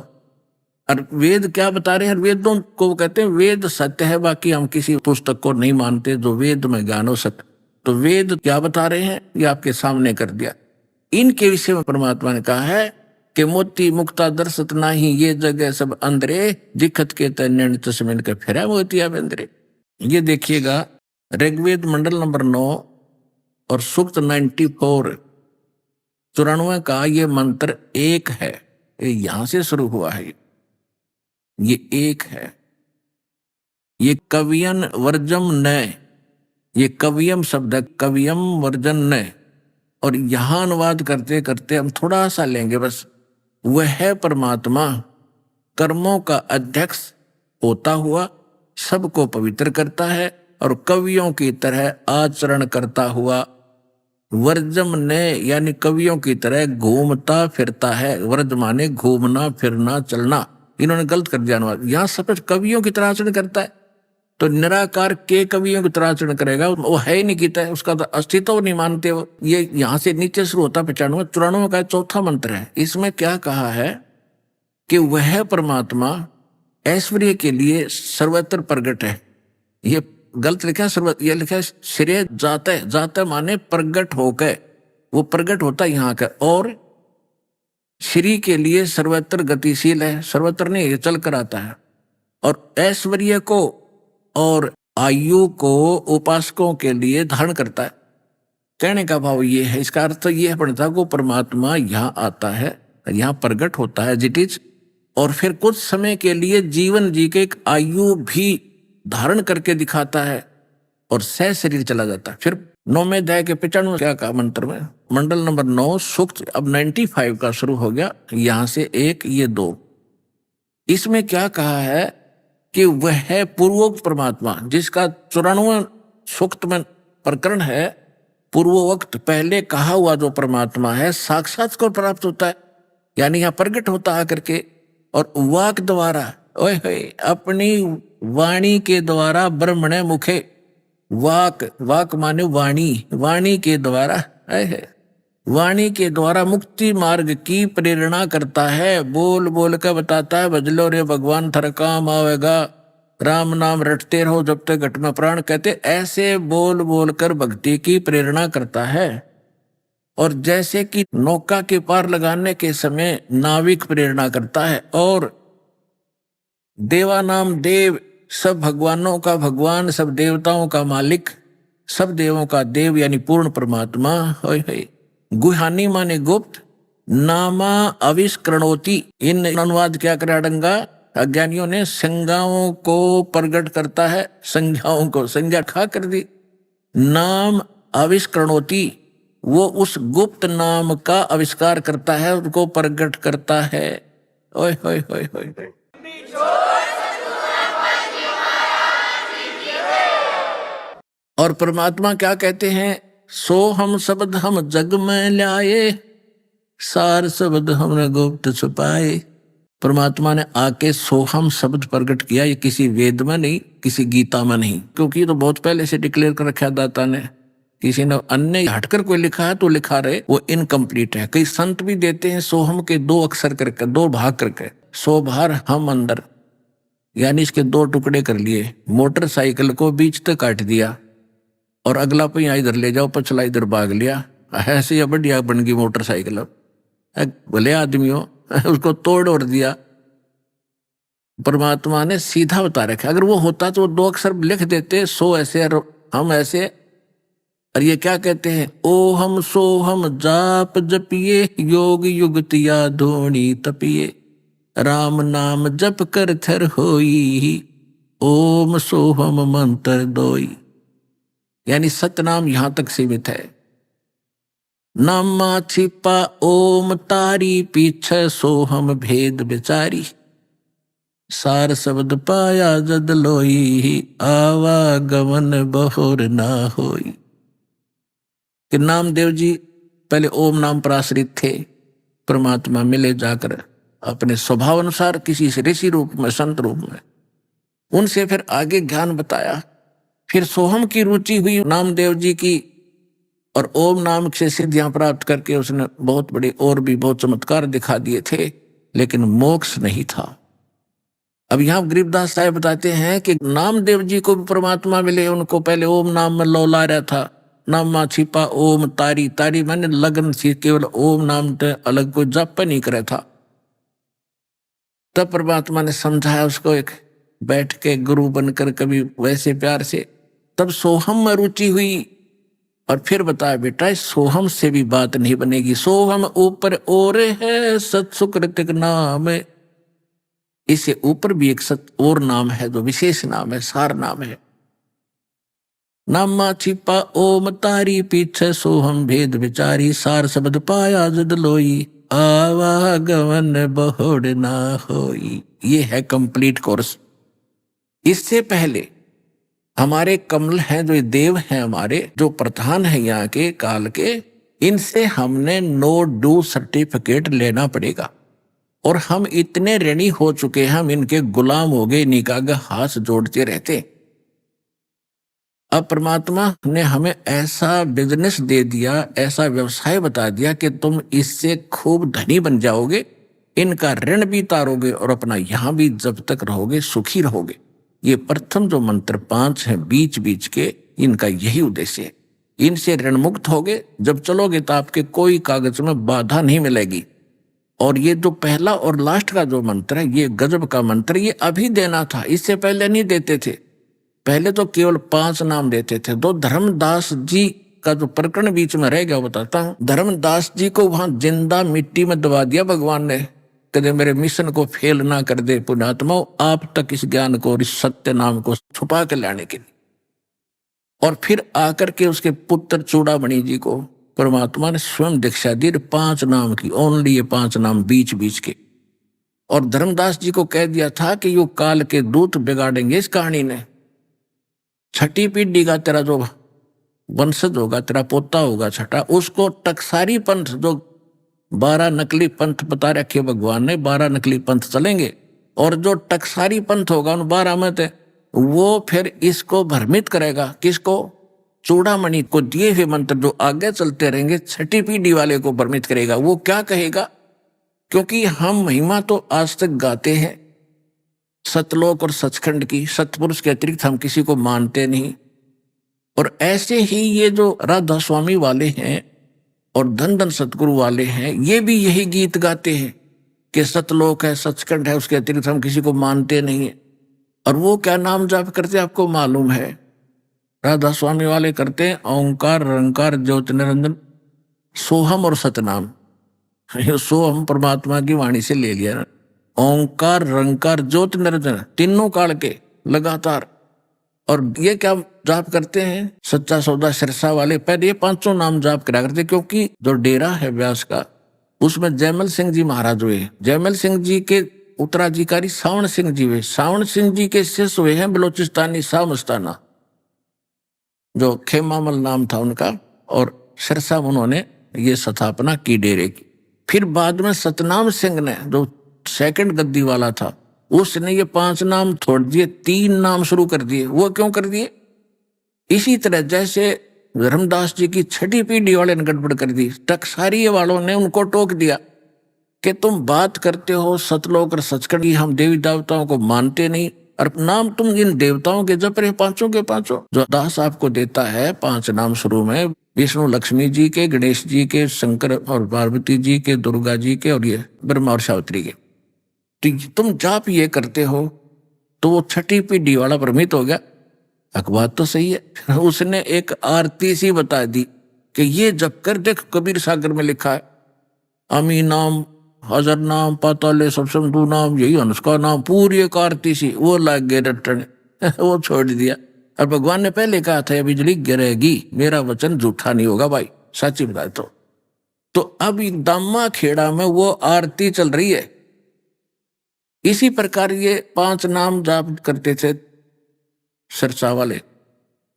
और वेद क्या बता रहे हैं? वेदों को कहते हैं वेद सत्य है, बाकी हम किसी पुस्तक को नहीं मानते जो वेद में ज्ञान हो सत्य। तो वेद क्या बता रहे हैं ये आपके सामने कर दिया। इनके विषय में परमात्मा ने कहा है कि मोती मुक्ता दर्शत नाही, ये जगह सब अंदरे, दिखत के तन्यन तस्मिन के फिरा मोतिया बंदरे। ये देखिएगा, ऋग्वेद मंडल नंबर 9 और सूक्त 94 94 का ये मंत्र एक है, यहां से शुरू हुआ है। ये एक है, ये कवियन वर्जम न, ये कवियम शब्द है, कवियम वर्जन न। और यहां अनुवाद करते करते हम थोड़ा सा लेंगे बस। वह है परमात्मा कर्मों का अध्यक्ष होता हुआ सबको पवित्र करता है, और कवियों की तरह आचरण करता हुआ वर्जम ने, यानी कवियों की तरह घूमता फिरता है। वर्ज माने घूमना फिरना चलना, इन्होंने गलत कर दिया अनुवाद। यहां सब कवियों की तरह आचरण करता है, तो निराकार के कवियों की तरह आचरण करेगा, वो है ही नहीं कहता है, उसका तो अस्तित्व नहीं मानते वो। ये यहां से नीचे शुरू होता 95 94 का 4था मंत्र है। इसमें क्या कहा है कि वह परमात्मा ऐश्वर्य के लिए सर्वत्र प्रगट है। ये गलत लिखा है, ये लिखा है श्रेय जाता, जाता माने प्रगट होकर, वो प्रगट होता यहाँ का। और श्री के लिए सर्वत्र गतिशील है, सर्वत्र नहीं, ये चल कर आता है। और ऐश्वर्य को और आयु को उपासकों के लिए धारण करता है। कहने का भाव ये है, इसका अर्थ ये है पड़ता को परमात्मा यहाँ आता है, यहाँ प्रगट होता है जिटिज, और फिर कुछ समय के लिए जीवन जी के एक आयु भी धारण करके दिखाता है, और सह शरीर चला जाता है। फिर 9वें अध्याय के 95 क्या कहा मंत्र में, मंडल नंबर 9 सूक्त अब 95 का शुरू हो गया, यहां से 1 ये 2। इसमें क्या कहा है कि वह है पूर्वोक्त परमात्मा, जिसका 94 सूक्त में प्रकरण है। पूर्वोक्त पहले कहा हुआ जो परमात्मा है साक्षात को प्राप्त होता है, यानी यहाँ प्रकट होता है करके, और वाक द्वारा ओए होए, अपनी वाणी के द्वारा ब्रह्मणे मुखे, वाक, वाक माने वाणी, वाणी के द्वारा, वाणी के द्वारा मुक्ति मार्ग की प्रेरणा करता है। बोल बोल कर बताता है, बजलो रे भगवान थर काम आवेगा, राम नाम रटते रहो जब तक घट में प्राण, कहते ऐसे बोल बोल कर भक्ति की प्रेरणा करता है। और जैसे कि नौका के पार लगाने के समय नाविक प्रेरणा करता है, और देवा नाम देव, सब भगवानों का भगवान, सब देवताओं का मालिक, सब देवों का देव यानी पूर्ण परमात्मा। होय होय, गुहानी माने गुप्त, नामा आविष्करणोति, इन अनुवाद क्या करे अडंगा अज्ञानियों ने, संज्ञाओं को प्रकट करता है, संज्ञाओं को संज्ञा खा कर दी। नाम आविष्करणोति, वो उस गुप्त नाम का आविष्कार करता है, उनको प्रकट करता है। ओए होय होय होय होय। और परमात्मा क्या कहते हैं, सो हम शब्द हम जग में लाए, सार शब्द हमने गुप्त छुपाए। परमात्मा ने आके सोहम शब्द प्रकट किया, ये किसी वेद में नहीं, किसी गीता में नहीं, क्योंकि ये तो बहुत पहले से डिक्लेयर कर रखा दाता ने। किसी ने अन्य हटकर कोई लिखा है तो लिखा रहे, वो इनकम्प्लीट है। कई संत भी देते हैं सोहम के 2 अक्षर करके, 2 भाग करके, सो बाहर हम अंदर, यानी इसके 2 टुकड़े कर लिए। मोटरसाइकिल को बीच तक काट दिया और अगला पहिया इधर ले जाओ, पछला इधर भाग लिया, ऐसे ही बढ़िया बन गई मोटरसाइकिल। भले आदमी हो, उसको तोड़ और दिया। परमात्मा ने सीधा बता रखा, अगर वो होता तो 2 अक्षर लिख देते, सो ऐसे और हम ऐसे। और ये क्या कहते हैं, ओ हम सो हम जाप जपिए, योग युगतिया धोनी तपिए, राम नाम जप कर थर होई, ओम सो हम मंत्र दोई। यानी सतनाम यहां तक सीमित है। नामा छिपा ओम तारी, पीछे सोहम भेद बिचारी, सार शब्द पाया जद लोई, आवागमन बहोर ना होई। कि नामदेव जी पहले ओम नाम पर आश्रित थे, परमात्मा मिले जाकर अपने स्वभाव अनुसार किसी से ऋषि रूप में, संत रूप में, उनसे फिर आगे ज्ञान बताया। फिर सोहम की रुचि हुई नामदेव जी की, और ओम नाम से सिद्धियां प्राप्त करके उसने बहुत बड़े और भी बहुत चमत्कार दिखा दिए थे, लेकिन मोक्ष नहीं था। अब यहाँ गरीबदास साहब बताते हैं कि नामदेव जी को भी परमात्मा मिले, उनको पहले ओम नाम में लौला रहा था। नामा छिपा ओम तारी, तारी मैंने लगन थी, केवल ओम नाम तो अलग कोई जप नहीं करे था। तब परमात्मा ने समझाया उसको, एक बैठ के गुरु बनकर कभी वैसे प्यार से, तब सोहम में रुचि हुई। और फिर बताया, बेटा इस सोहम से भी बात नहीं बनेगी, सोहम ऊपर और है सत्सुकृतिक नाम, इससे ऊपर भी एक सत और नाम है जो विशेष नाम है, सार नाम है। नामा छिपा ओम तारी, पीछे सोहम भेद विचारी, सार शब्द पाया जद लोई, आवागमन बहुड़ ना होई। ये है कंप्लीट कोर्स। इससे पहले हमारे कमल हैं, जो देव हैं हमारे, जो प्रधान है यहाँ के काल के, इनसे हमने नो डू सर्टिफिकेट लेना पड़ेगा। और हम इतने ऋणी हो चुके हैं, हम इनके गुलाम हो गए, निकागा हाथ जोड़ते रहते। अब परमात्मा ने हमें ऐसा बिजनेस दे दिया, ऐसा व्यवसाय बता दिया कि तुम इससे खूब धनी बन जाओगे, इनका ऋण भी तारोगे और अपना यहां भी जब तक रहोगे सुखी रहोगे। ये प्रथम जो मंत्र 5 हैं बीच बीच के, इनका यही उद्देश्य है। इनसे ऋण मुक्त होगे, जब चलोगे तो आपके कोई कागज में बाधा नहीं मिलेगी। और ये जो पहला और लास्ट का जो मंत्र है, ये गजब का मंत्र, ये अभी देना था, इससे पहले नहीं देते थे। पहले तो केवल 5 नाम देते थे। तो धर्मदास जी का जो प्रकरण बीच में रह गया बताता हूँ। धर्मदास जी को वहां जिंदा मिट्टी में दबा दिया भगवान ने, कदे मेरे मिशन को फेल ना कर दे पुण्यात्मा, आप तक इस ज्ञान को और इस सत्य नाम को छुपा के लाने के लिए। और फिर आकर के उसके पुत्र चूड़ामणि जी को परमात्मा ने स्वयं दीक्षा दी 5 नाम की, ओनली ये 5 नाम बीच बीच के। और धर्मदास जी को कह दिया था कि यो काल के दूत बिगाड़ेंगे इस कहानी ने। 6ठी पीढ़ी का तेरा जो वंशज होगा, तेरा पोता होगा 6ठा, उसको टकसारी पंथ, जो 12 नकली पंथ बता रखे भगवान ने, 12 नकली पंथ चलेंगे, और जो टकसारी पंथ होगा उन 12 में थे, वो फिर इसको भ्रमित करेगा। किसको? चूड़ामणि को दिए हुए मंत्र जो आगे चलते रहेंगे, छठी पीढ़ी वाले को भ्रमित करेगा। वो क्या कहेगा? क्योंकि हम महिमा तो आज तक गाते हैं सतलोक और सचखंड की, सतपुरुष के अतिरिक्त हम किसी को मानते नहीं। और ऐसे ही ये जो राधा स्वामी वाले हैं और धन धन सतगुरु वाले हैं, ये भी यही गीत गाते हैं कि सतलोक है, सचखंड है, उसके अतिरिक्त हम किसी को मानते नहीं है। और वो क्या नाम जाप करते आपको मालूम है? राधा स्वामी वाले करते हैं ओंकार रंकार ज्योति निरंजन सोहम और सतनाम। सोहम परमात्मा की वाणी से ले लिया ना। ओंकार रंकार ज्योति निरंजन तीनों काल के लगातार। और ये क्या जाप करते हैं? सच्चा सौदा सिरसा वाले पहले ये 500 नाम जाप करा करते, क्योंकि जो डेरा है व्यास का उसमें जयमल सिंह जी महाराज हुए, जयमल सिंह जी के उत्तराधिकारी सावण सिंह जी हुए, सावण सिंह जी के शिष्य हुए हैं बलोचिस्तानी शाह मस्ताना, जो खेमामल नाम था उनका, और सिरसा उन्होंने ये स्थापना की डेरे की। फिर बाद में सतनाम सिंह ने, जो सेकंड गद्दी वाला था, उसने ये 5 नाम छोड़ दिए, 3 नाम शुरू कर दिए। वो क्यों कर दिए? इसी तरह जैसे धर्मदास जी की छठी पीढ़ी वाले ने गड़बड़ कर दी, टकसारी वालों ने उनको टोक दिया कि तुम बात करते हो सतलोक और सचखंड, हम देवी देवताओं को मानते नहीं, और नाम तुम इन देवताओं के जप रहे 5 के 5। जो दास आपको देता है 5 नाम शुरू में, विष्णु लक्ष्मी जी के, गणेश जी के, शंकर और पार्वती जी के, दुर्गा जी के, और ये ब्रह्मा और सावित्री के, तो तुम जाप ये करते हो, तो वो छठी पीढ़ी वाला भ्रमित हो गया। अखबार तो सही है। उसने एक आरती सी बता दी कि ये जप कर देख, कबीर सागर में लिखा है अमी नाम, हजर नाम, पाताले सत्संधु नाम, यही अनुष्का नाम, पूरी एक आरती सी। वो लग गए रटने, वो छोड़ दिया। और भगवान ने पहले कहा था बिजली गिरेगी, मेरा वचन झूठा नहीं होगा भाई, सच्ची बताए तो अब दामा खेड़ा में वो आरती चल रही है। इसी प्रकार ये 5 नाम जाप करते थे सिरसा वाले,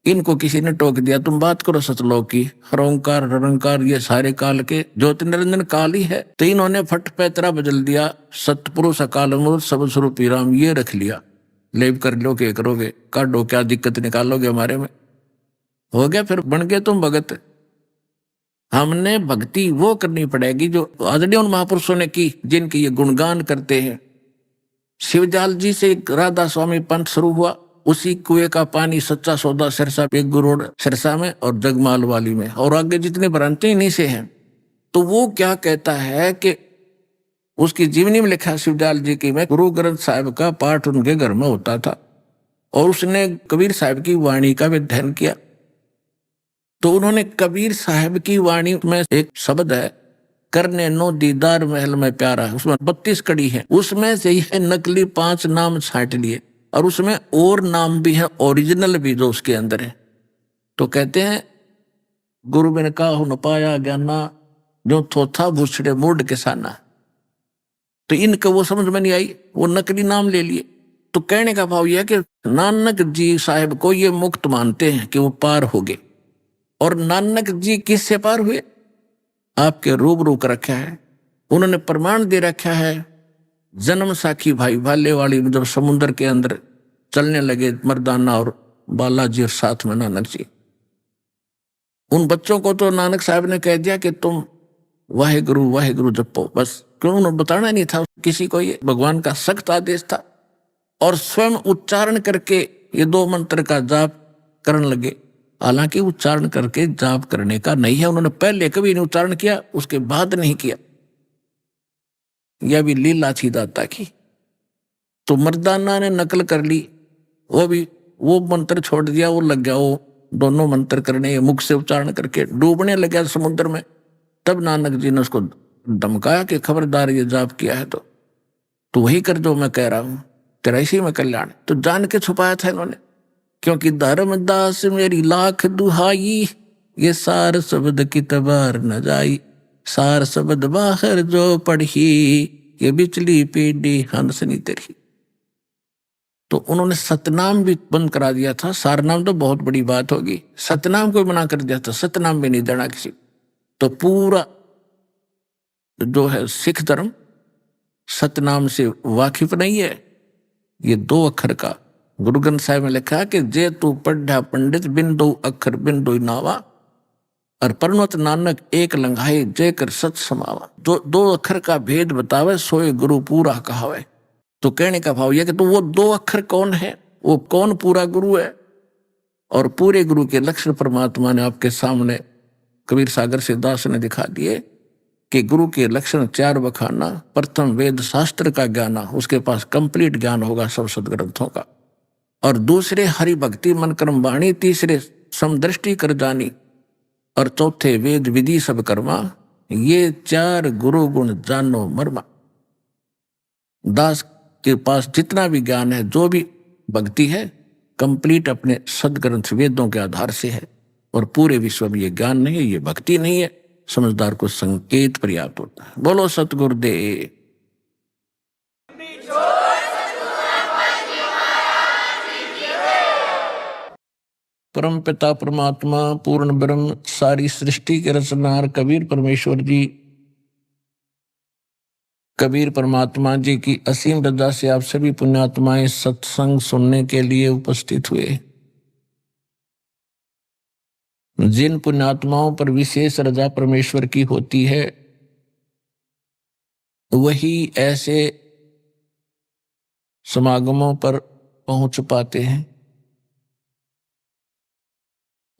इनको किसी ने टोक दिया तुम बात करो सतलोक की, हरोंकार रंकार ये सारे काल के, ज्योति निरंजन काल ही है। तो इन्होंने फट पैतरा बदल दिया, सतपुरुष अकाल मूर्त सब स्वरूपी राम ये रख लिया। लेब कर लो, क्या करोगे, काटो, क्या दिक्कत निकालोगे हमारे में, हो गया। फिर बन गए तुम भगत। हमने भक्ति वो करनी पड़ेगी जो आदरणीय उन महापुरुषों ने की, जिनकी ये गुणगान करते हैं। शिवजाल जी से राधा स्वामी पंथ शुरू हुआ, उसी कुएं का पानी सच्चा सौदा सिरसा, एक गुरोड़ सिरसा में और जगमाल वाली में, और आगे जितने भ्रांति इन्हीं से हैं। तो वो क्या कहता है कि उसकी जीवनी में लिखा शिवजाल जी की, में गुरु ग्रंथ साहिब का पाठ उनके घर में होता था, और उसने कबीर साहिब की वाणी का भी अध्ययन किया। तो उन्होंने कबीर साहिब की वाणी में एक शब्द है, करने नो दीदार महल में प्यारा, उसमें 32 कड़ी है, उसमें से ही नकली 5 नाम छांट लिए, और उसमें और नाम भी है ओरिजिनल भी जो उसके अंदर है। तो कहते हैं गुरु बिन काहु न पाया ज्ञाना, जो थोथा भूसड़े मूड किसाना। तो इनको वो समझ में नहीं आई, वो नकली नाम ले लिए। तो कहने का भाव यह है कि नानक जी साहिब को ये मुक्त मानते हैं कि वो पार हो गए। और नानक जी किससे पार हुए? आपके रूबरू कर रखा है, उन्होंने प्रमाण दे रखा है। जन्म साखी भाई भाले वाली जब समुद्र के अंदर चलने लगे मर्दाना और बालाजी और साथ में नानक जी, उन बच्चों को तो नानक साहब ने कह दिया कि तुम वाहे गुरु जपो, बस। क्यों? उन्होंने बताना नहीं था किसी को, ये भगवान का सख्त आदेश था। और स्वयं उच्चारण करके ये 2 मंत्र का जाप करने लगे। हालांकि उच्चारण करके जाप करने का नहीं है, उन्होंने पहले कभी नहीं उच्चारण किया, उसके बाद नहीं किया, यह भी लीला थी दाता की। तो मर्दाना ने नकल कर ली, वो भी वो मंत्र छोड़ दिया, वो लग गया वो दोनों मंत्र करने, मुख से उच्चारण करके डूबने लग गया समुद्र में। तब नानक जी ने उसको धमकाया कि खबरदार ये जाप किया है तो वही कर जो मैं कह रहा हूं, तेरा इसी में कल्याण। तो जान के छुपाया था इन्होंने, क्योंकि धर्मदास मेरी लाख दुहाई, ये सार शब्द की तबार न जाई, सार शब्द बाहर जो पढ़ी, ये बिचली पीढ़ी हंसनी तेरी। तो उन्होंने सतनाम भी बंद करा दिया था। सारनाम तो बहुत बड़ी बात होगी, सतनाम को मना कर दिया था, सतनाम भी नहीं देना किसी। तो पूरा जो है सिख धर्म सतनाम से वाकिफ नहीं है, ये 2 अक्षर का गुरु ग्रंथ साहिब में लिखा है कि जे तू पढ़ा पंडित बिन 2 अक्षर बिन 2 नावा, और परमत नानक एक लंघाई जय कर सत समावा। जो 2 अक्षर का भेद बतावे सोए गुरु पूरा कहावे। तो कहने का भाव यह कि तो वो 2 अक्षर कौन है, वो कौन पूरा गुरु है? और पूरे गुरु के लक्षण परमात्मा ने आपके सामने कबीर सागर से दास ने दिखा दिए कि गुरु के लक्षण 4 बखाना। प्रथम वेद शास्त्र का ज्ञान, उसके पास कंप्लीट ज्ञान होगा सब सदग्रंथों का। और दूसरे हरि भक्ति मन कर्म वाणी, तीसरे समदृष्टि कर जानी, और चौथे वेद विधि सब कर्मा। ये 4 गुरु गुण जानो मर्मा। दास के पास जितना भी ज्ञान है, जो भी भक्ति है, कंप्लीट अपने सदग्रंथ वेदों के आधार से है। और पूरे विश्व में ये ज्ञान नहीं है, ये भक्ति नहीं है। समझदार को संकेत पर्याप्त होता है। बोलो सतगुरुदेव। परम पिता परमात्मा पूर्ण ब्रह्म सारी सृष्टि के रचनार कबीर परमेश्वर जी, कबीर परमात्मा जी की असीम रजा से आप सभी पुण्यात्माएं सत्संग सुनने के लिए उपस्थित हुए। जिन पुण्यात्माओं पर विशेष रजा परमेश्वर की होती है, वही ऐसे समागमों पर पहुंच पाते हैं।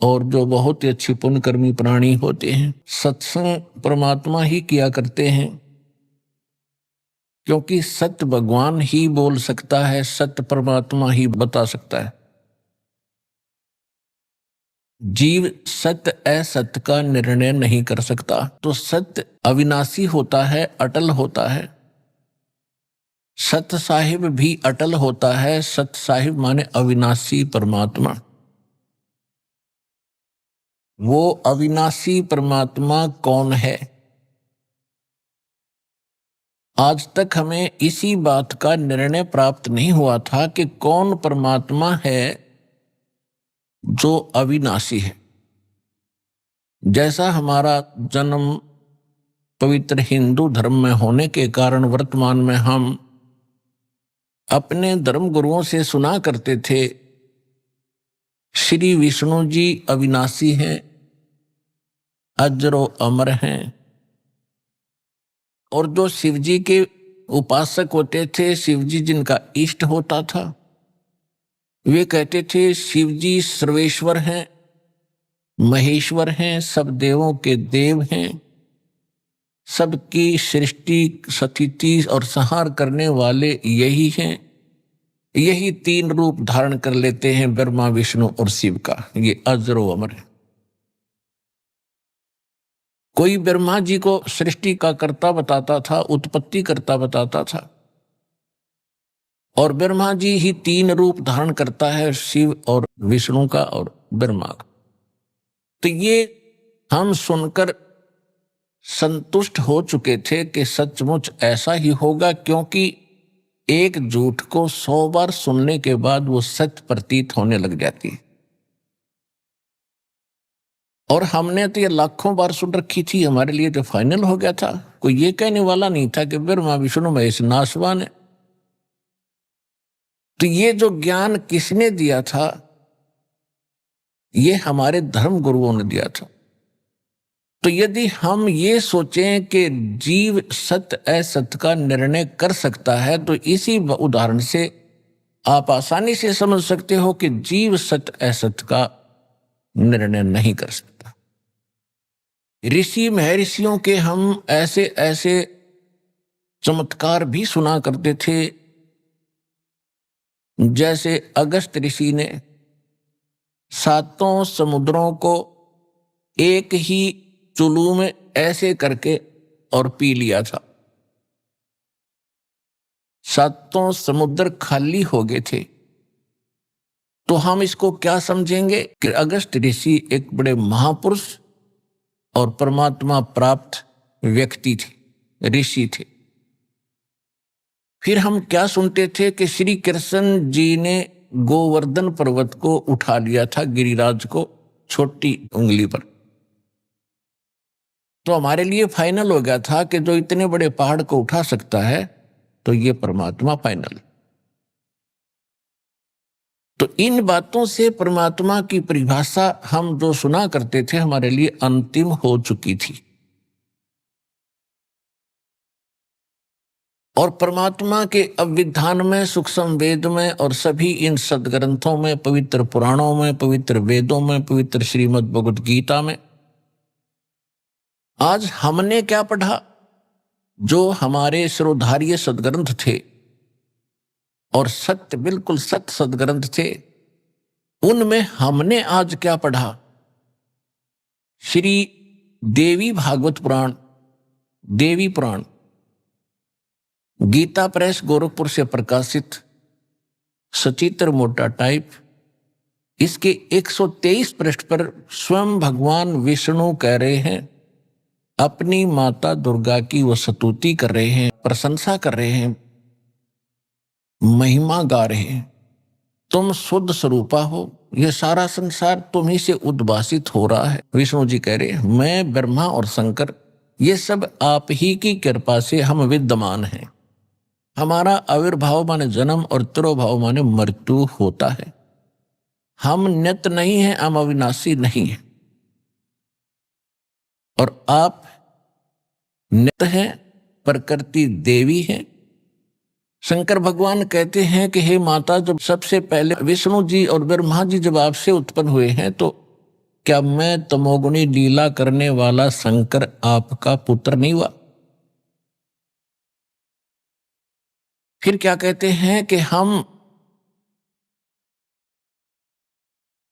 और जो बहुत ही अच्छी पुण्यकर्मी प्राणी होते हैं, सत्संग परमात्मा ही किया करते हैं, क्योंकि सत्य भगवान ही बोल सकता है, सत्य परमात्मा ही बता सकता है। जीव सत्य असत्य का निर्णय नहीं कर सकता। तो सत्य अविनाशी होता है, अटल होता है। सत्य साहिब भी अटल होता है। सत्य साहिब माने अविनाशी परमात्मा। वो अविनाशी परमात्मा कौन है? आज तक हमें इसी बात का निर्णय प्राप्त नहीं हुआ था कि कौन परमात्मा है जो अविनाशी है। जैसा हमारा जन्म पवित्र हिंदू धर्म में होने के कारण वर्तमान में हम अपने धर्म गुरुओं से सुना करते थे, श्री विष्णु जी अविनाशी हैं, अजरो अमर हैं। और जो शिव जी के उपासक होते थे, शिव जी जिनका इष्ट होता था, वे कहते थे शिव जी सर्वेश्वर हैं, महेश्वर हैं, सब देवों के देव हैं, सबकी सृष्टि स्थिति और संहार करने वाले यही हैं। यही 3 रूप धारण कर लेते हैं, ब्रह्मा विष्णु और शिव का। ये अजरो अमर है। कोई ब्रह्मा जी को सृष्टि का कर्ता बताता था, उत्पत्ति कर्ता बताता था, और ब्रह्मा जी ही 3 रूप धारण करता है, शिव और विष्णु का और ब्रह्मा का। तो ये हम सुनकर संतुष्ट हो चुके थे कि सचमुच ऐसा ही होगा, क्योंकि एक झूठ को 100 बार सुनने के बाद वो सत्य प्रतीत होने लग जाती है। और हमने तो ये लाखों बार सुन रखी थी, हमारे लिए तो फाइनल हो गया था। कोई ये कहने वाला नहीं था कि ब्रह्मा विष्णु महेश नाशवान है। तो ये जो ज्ञान किसने दिया था? ये हमारे धर्म गुरुओं ने दिया था। तो यदि हम ये सोचें कि जीव सत्य असत्य का निर्णय कर सकता है, तो इसी उदाहरण से आप आसानी से समझ सकते हो कि जीव सत्य असत्य का निर्णय नहीं कर सकता। ऋषि महर्षियों के हम ऐसे ऐसे चमत्कार भी सुना करते थे, जैसे अगस्त ऋषि ने 7 समुद्रों को एक ही चुल्लू में ऐसे करके और पी लिया था। 7 समुद्र खाली हो गए थे। तो हम इसको क्या समझेंगे कि अगस्त ऋषि एक बड़े महापुरुष और परमात्मा प्राप्त व्यक्ति थे, ऋषि थे। फिर हम क्या सुनते थे कि श्री कृष्ण जी ने गोवर्धन पर्वत को उठा लिया था, गिरिराज को, छोटी उंगली पर। तो हमारे लिए फाइनल हो गया था कि जो इतने बड़े पहाड़ को उठा सकता है, तो ये परमात्मा फाइनल। तो इन बातों से परमात्मा की परिभाषा हम जो सुना करते थे हमारे लिए अंतिम हो चुकी थी। और परमात्मा के अभिधान में, सूक्ष्म वेद में और सभी इन सदग्रंथों में, पवित्र पुराणों में, पवित्र वेदों में, पवित्र श्रीमद् भगवद गीता में आज हमने क्या पढ़ा? जो हमारे शिरोधार्य सदग्रंथ थे और सत्य, बिल्कुल सत्य सदग्रंथ थे, उनमें हमने आज क्या पढ़ा? श्री देवी भागवत पुराण, देवी पुराण, गीता प्रेस गोरखपुर से प्रकाशित, सचित्र मोटा टाइप। इसके 123 पृष्ठ पर स्वयं भगवान विष्णु कह रहे हैं, अपनी माता दुर्गा की वो स्तुति कर रहे हैं, प्रशंसा कर रहे हैं, महिमा गा रहे हैं। तुम शुद्ध स्वरूपा हो, ये सारा संसार तुम्ही से उद्भासित हो रहा है। विष्णु जी कह रहे हैं, मैं, ब्रह्मा और शंकर, ये सब आप ही की कृपा से हम विद्यमान हैं। हमारा आविर्भाव माने जन्म और तिरोभाव माने मृत्यु होता है। हम नित्य नहीं हैं, हम अविनाशी नहीं हैं, और आप नित्य हैं, प्रकृति देवी है। शंकर भगवान कहते हैं कि हे माता, जब सबसे पहले विष्णु जी और ब्रह्मा जी जब आपसे उत्पन्न हुए हैं, तो क्या मैं तमोगुणी लीला करने वाला शंकर आपका पुत्र नहीं हुआ? फिर क्या कहते हैं कि हम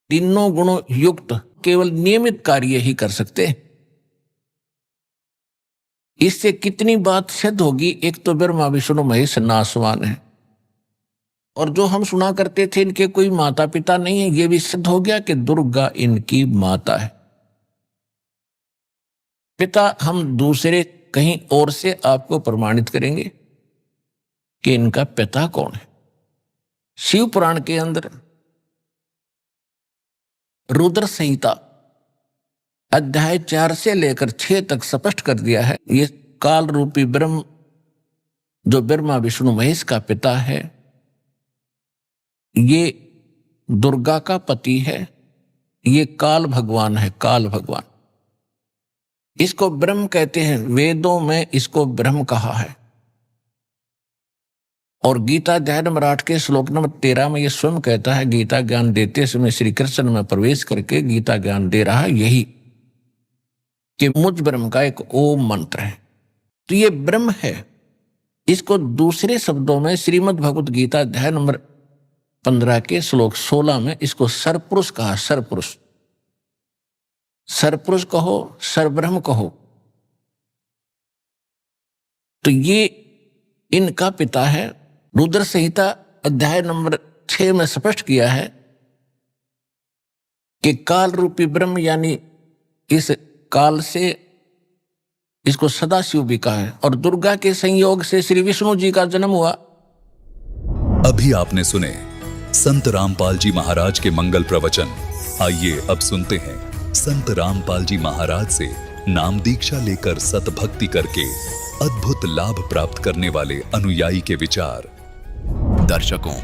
तीनों गुणों युक्त केवल नियमित कार्य ही कर सकते हैं। इससे कितनी बात सिद्ध होगी? एक तो ब्रह्मा विष्णु महेश नासवान है, और जो हम सुना करते थे इनके कोई माता पिता नहीं है, ये भी सिद्ध हो गया कि दुर्गा इनकी माता है। पिता हम दूसरे कहीं और से आपको प्रमाणित करेंगे कि इनका पिता कौन है। शिव पुराण के अंदर रुद्र संहिता अध्याय 4 से लेकर 6 तक स्पष्ट कर दिया है, ये काल रूपी ब्रह्म जो ब्रह्मा विष्णु महेश का पिता है, ये दुर्गा का पति है, ये काल भगवान है, काल भगवान। इसको ब्रह्म कहते हैं, वेदों में इसको ब्रह्म कहा है। और गीता अध्याय नंबर 8 के श्लोक नंबर 13 में ये स्वयं कहता है, गीता ज्ञान देते समय श्री कृष्ण में प्रवेश करके गीता ज्ञान दे रहा है यही कि मुझ ब्रह्म का एक ओम मंत्र है। तो ये ब्रह्म है। इसको दूसरे शब्दों में श्रीमद् भगवद गीता अध्याय नंबर 15 के श्लोक 16 में इसको सरपुरुष कहा। सरपुरुष, सरपुरुष कहो, सरब्रह्म कहो। तो ये इनका पिता है। रुद्र संहिता अध्याय नंबर 6 में स्पष्ट किया है कि काल रूपी ब्रह्म, यानी इस काल से इसको सदाशिव भी कहा है, और दुर्गा के संयोग से श्री विष्णु जी का जन्म हुआ। अभी आपने सुने संत रामपाल जी महाराज के मंगल प्रवचन। आइए अब सुनते हैं संत रामपाल जी महाराज से नाम दीक्षा लेकर सतभक्ति करके अद्भुत लाभ प्राप्त करने वाले अनुयायी के विचार। दर्शकों,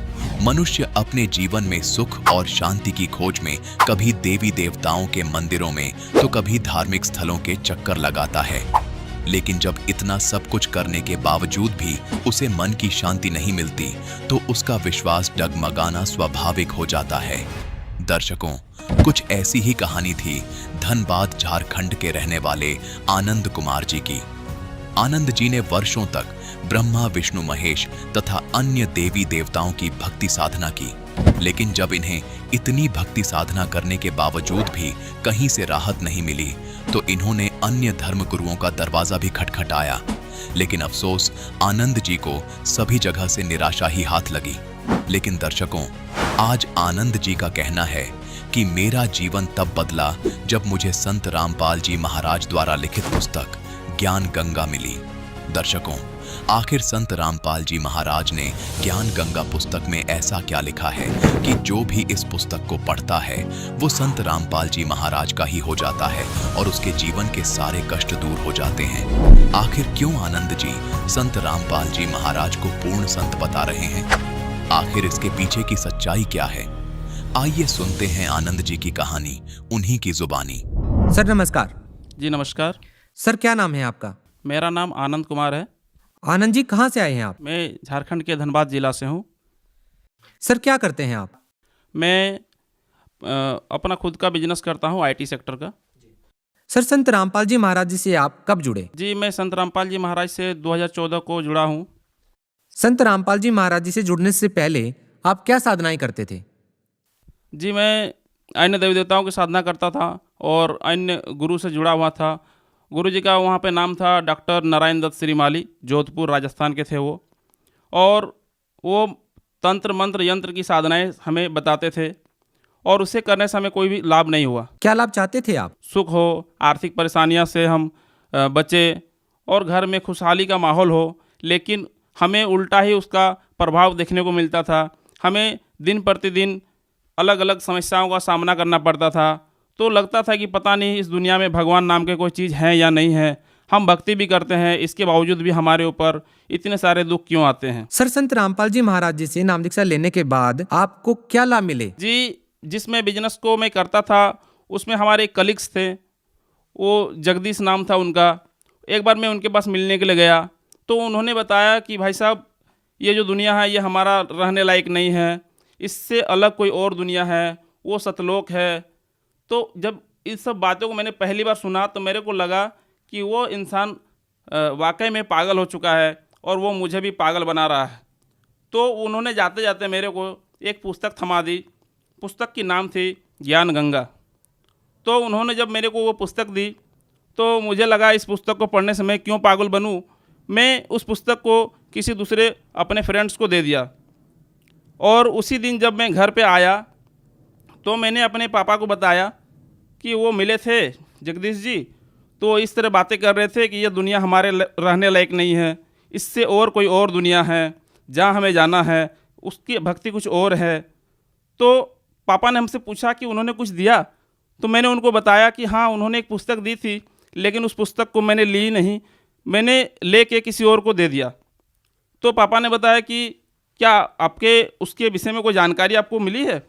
मनुष्य अपने जीवन में सुख और शांति की खोज में कभी देवी देवताओं के मंदिरों में तो कभी धार्मिक स्थलों के चक्कर लगाता है, लेकिन जब इतना सब कुछ करने के बावजूद भी उसे मन की शांति नहीं मिलती तो उसका विश्वास डगमगाना स्वाभाविक हो जाता है। दर्शकों, कुछ ऐसी ही कहानी थी धनबाद झारखंड के रहने वाले आनंद कुमार जी की। आनंद जी ने वर्षों तक ब्रह्मा विष्णु महेश तथा अन्य देवी देवताओं की भक्ति साधना की, लेकिन जब इन्हें इतनी भक्ति साधना करने के बावजूद भी कहीं से राहत नहीं मिली तो इन्होंने अन्य धर्म गुरुओं का दरवाजा भी खटखटाया, लेकिन अफसोस आनंद जी को सभी जगह से निराशा ही हाथ लगी। लेकिन दर्शकों, आज आनंद जी का कहना है कि मेरा जीवन तब बदला जब मुझे संत रामपाल जी महाराज द्वारा लिखित पुस्तक ज्ञान गंगा मिली। दर्शकों, आखिर संत रामपाल जी महाराज ने ज्ञान गंगा पुस्तक में ऐसा क्या लिखा है कि जो भी इस पुस्तक को पढ़ता है वो संत रामपाल जी महाराज का ही हो जाता है और उसके जीवन के सारे कष्ट दूर हो जाते हैं। आखिर क्यों आनंद जी संत रामपाल जी महाराज को पूर्ण संत बता रहे हैं? आखिर इसके पीछे की सच्चाई क्या है? आइए सुनते हैं आनंद जी की कहानी उन्हीं की जुबानी। सर नमस्कार। जी नमस्कार। सर क्या नाम है आपका? मेरा नाम आनंद कुमार है। आनंद जी कहाँ से आए हैं आप? मैं झारखंड के धनबाद जिला से हूँ। सर क्या करते हैं आप? मैं अपना खुद का बिजनेस करता हूँ आईटी सेक्टर का। सर संत रामपाल जी महाराज जी से आप कब जुड़े? जी मैं संत रामपाल जी महाराज से 2014 को जुड़ा हूँ। संत रामपाल जी महाराज जी से जुड़ने से पहले आप क्या साधनाएं करते थे? जी मैं अन्य देवी देवताओं की साधना करता था और अन्य गुरु से जुड़ा हुआ था। गुरु जी का वहाँ पे नाम था डॉक्टर नारायण दत्त श्रीमाली, जोधपुर राजस्थान के थे वो। और वो तंत्र मंत्र यंत्र की साधनाएं हमें बताते थे और उसे करने से हमें कोई भी लाभ नहीं हुआ। क्या लाभ चाहते थे आप? सुख हो, आर्थिक परेशानियों से हम बचे और घर में खुशहाली का माहौल हो, लेकिन हमें उल्टा ही उसका प्रभाव देखने को मिलता था। हमें दिन प्रतिदिन अलग अलग समस्याओं का सामना करना पड़ता था। तो लगता था कि पता नहीं इस दुनिया में भगवान नाम के कोई चीज़ है या नहीं है। हम भक्ति भी करते हैं, इसके बावजूद भी हमारे ऊपर इतने सारे दुख क्यों आते हैं। सर संत रामपाल जी महाराज जी से नाम दीक्षा लेने के बाद आपको क्या लाभ मिले? जी जिसमें बिजनेस को मैं करता था उसमें हमारे कलीग्स थे, वो जगदीश नाम था उनका। एक बार मैं उनके पास मिलने के लिए गया तो उन्होंने बताया कि भाई साहब ये जो दुनिया है ये हमारा रहने लायक नहीं है, इससे अलग कोई और दुनिया है, वो सतलोक है। तो जब इस सब बातों को मैंने पहली बार सुना तो मेरे को लगा कि वो इंसान वाकई में पागल हो चुका है और वो मुझे भी पागल बना रहा है। तो उन्होंने जाते जाते मेरे को एक पुस्तक थमा दी। पुस्तक की नाम थी ज्ञान गंगा। तो उन्होंने जब मेरे को वो पुस्तक दी तो मुझे लगा इस पुस्तक को पढ़ने से मैं क्यों पागल बनूं। मैं उस पुस्तक को किसी दूसरे अपने फ्रेंड्स को दे दिया और उसी दिन जब मैं घर पे आया तो मैंने अपने पापा को बताया कि वो मिले थे जगदीश जी, तो इस तरह बातें कर रहे थे कि ये दुनिया हमारे रहने लायक नहीं है, इससे और कोई और दुनिया है जहाँ हमें जाना है, उसकी भक्ति कुछ और है। तो पापा ने हमसे पूछा कि उन्होंने कुछ दिया? तो मैंने उनको बताया कि हाँ उन्होंने एक पुस्तक दी थी, लेकिन उस पुस्तक को मैंने ली नहीं, मैंने लेके किसी और को दे दिया। तो पापा ने बताया कि क्या आपके उसके विषय में कोई जानकारी आपको मिली है?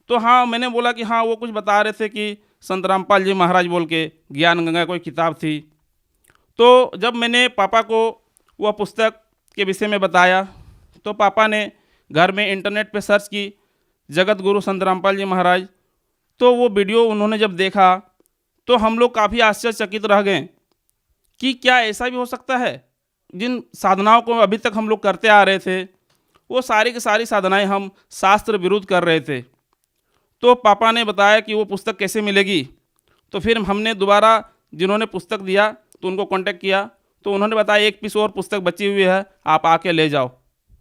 तो हाँ मैंने बोला कि हाँ वो कुछ बता रहे थे कि संत रामपाल जी महाराज बोल के ज्ञान गंगा कोई किताब थी। तो जब मैंने पापा को वह पुस्तक के विषय में बताया तो पापा ने घर में इंटरनेट पे सर्च की जगत गुरु संत रामपाल जी महाराज। तो वो वीडियो उन्होंने जब देखा तो हम लोग काफ़ी आश्चर्यचकित रह गए कि क्या ऐसा भी हो सकता है। जिन साधनाओं को अभी तक हम लोग करते आ रहे थे वो सारी की सारी साधनाएं हम शास्त्र विरुद्ध कर रहे थे। तो पापा ने बताया कि वो पुस्तक कैसे मिलेगी। तो फिर हमने दोबारा जिन्होंने पुस्तक दिया तो उनको कांटेक्ट किया तो उन्होंने बताया एक पीस और पुस्तक बची हुई है, आप आके ले जाओ।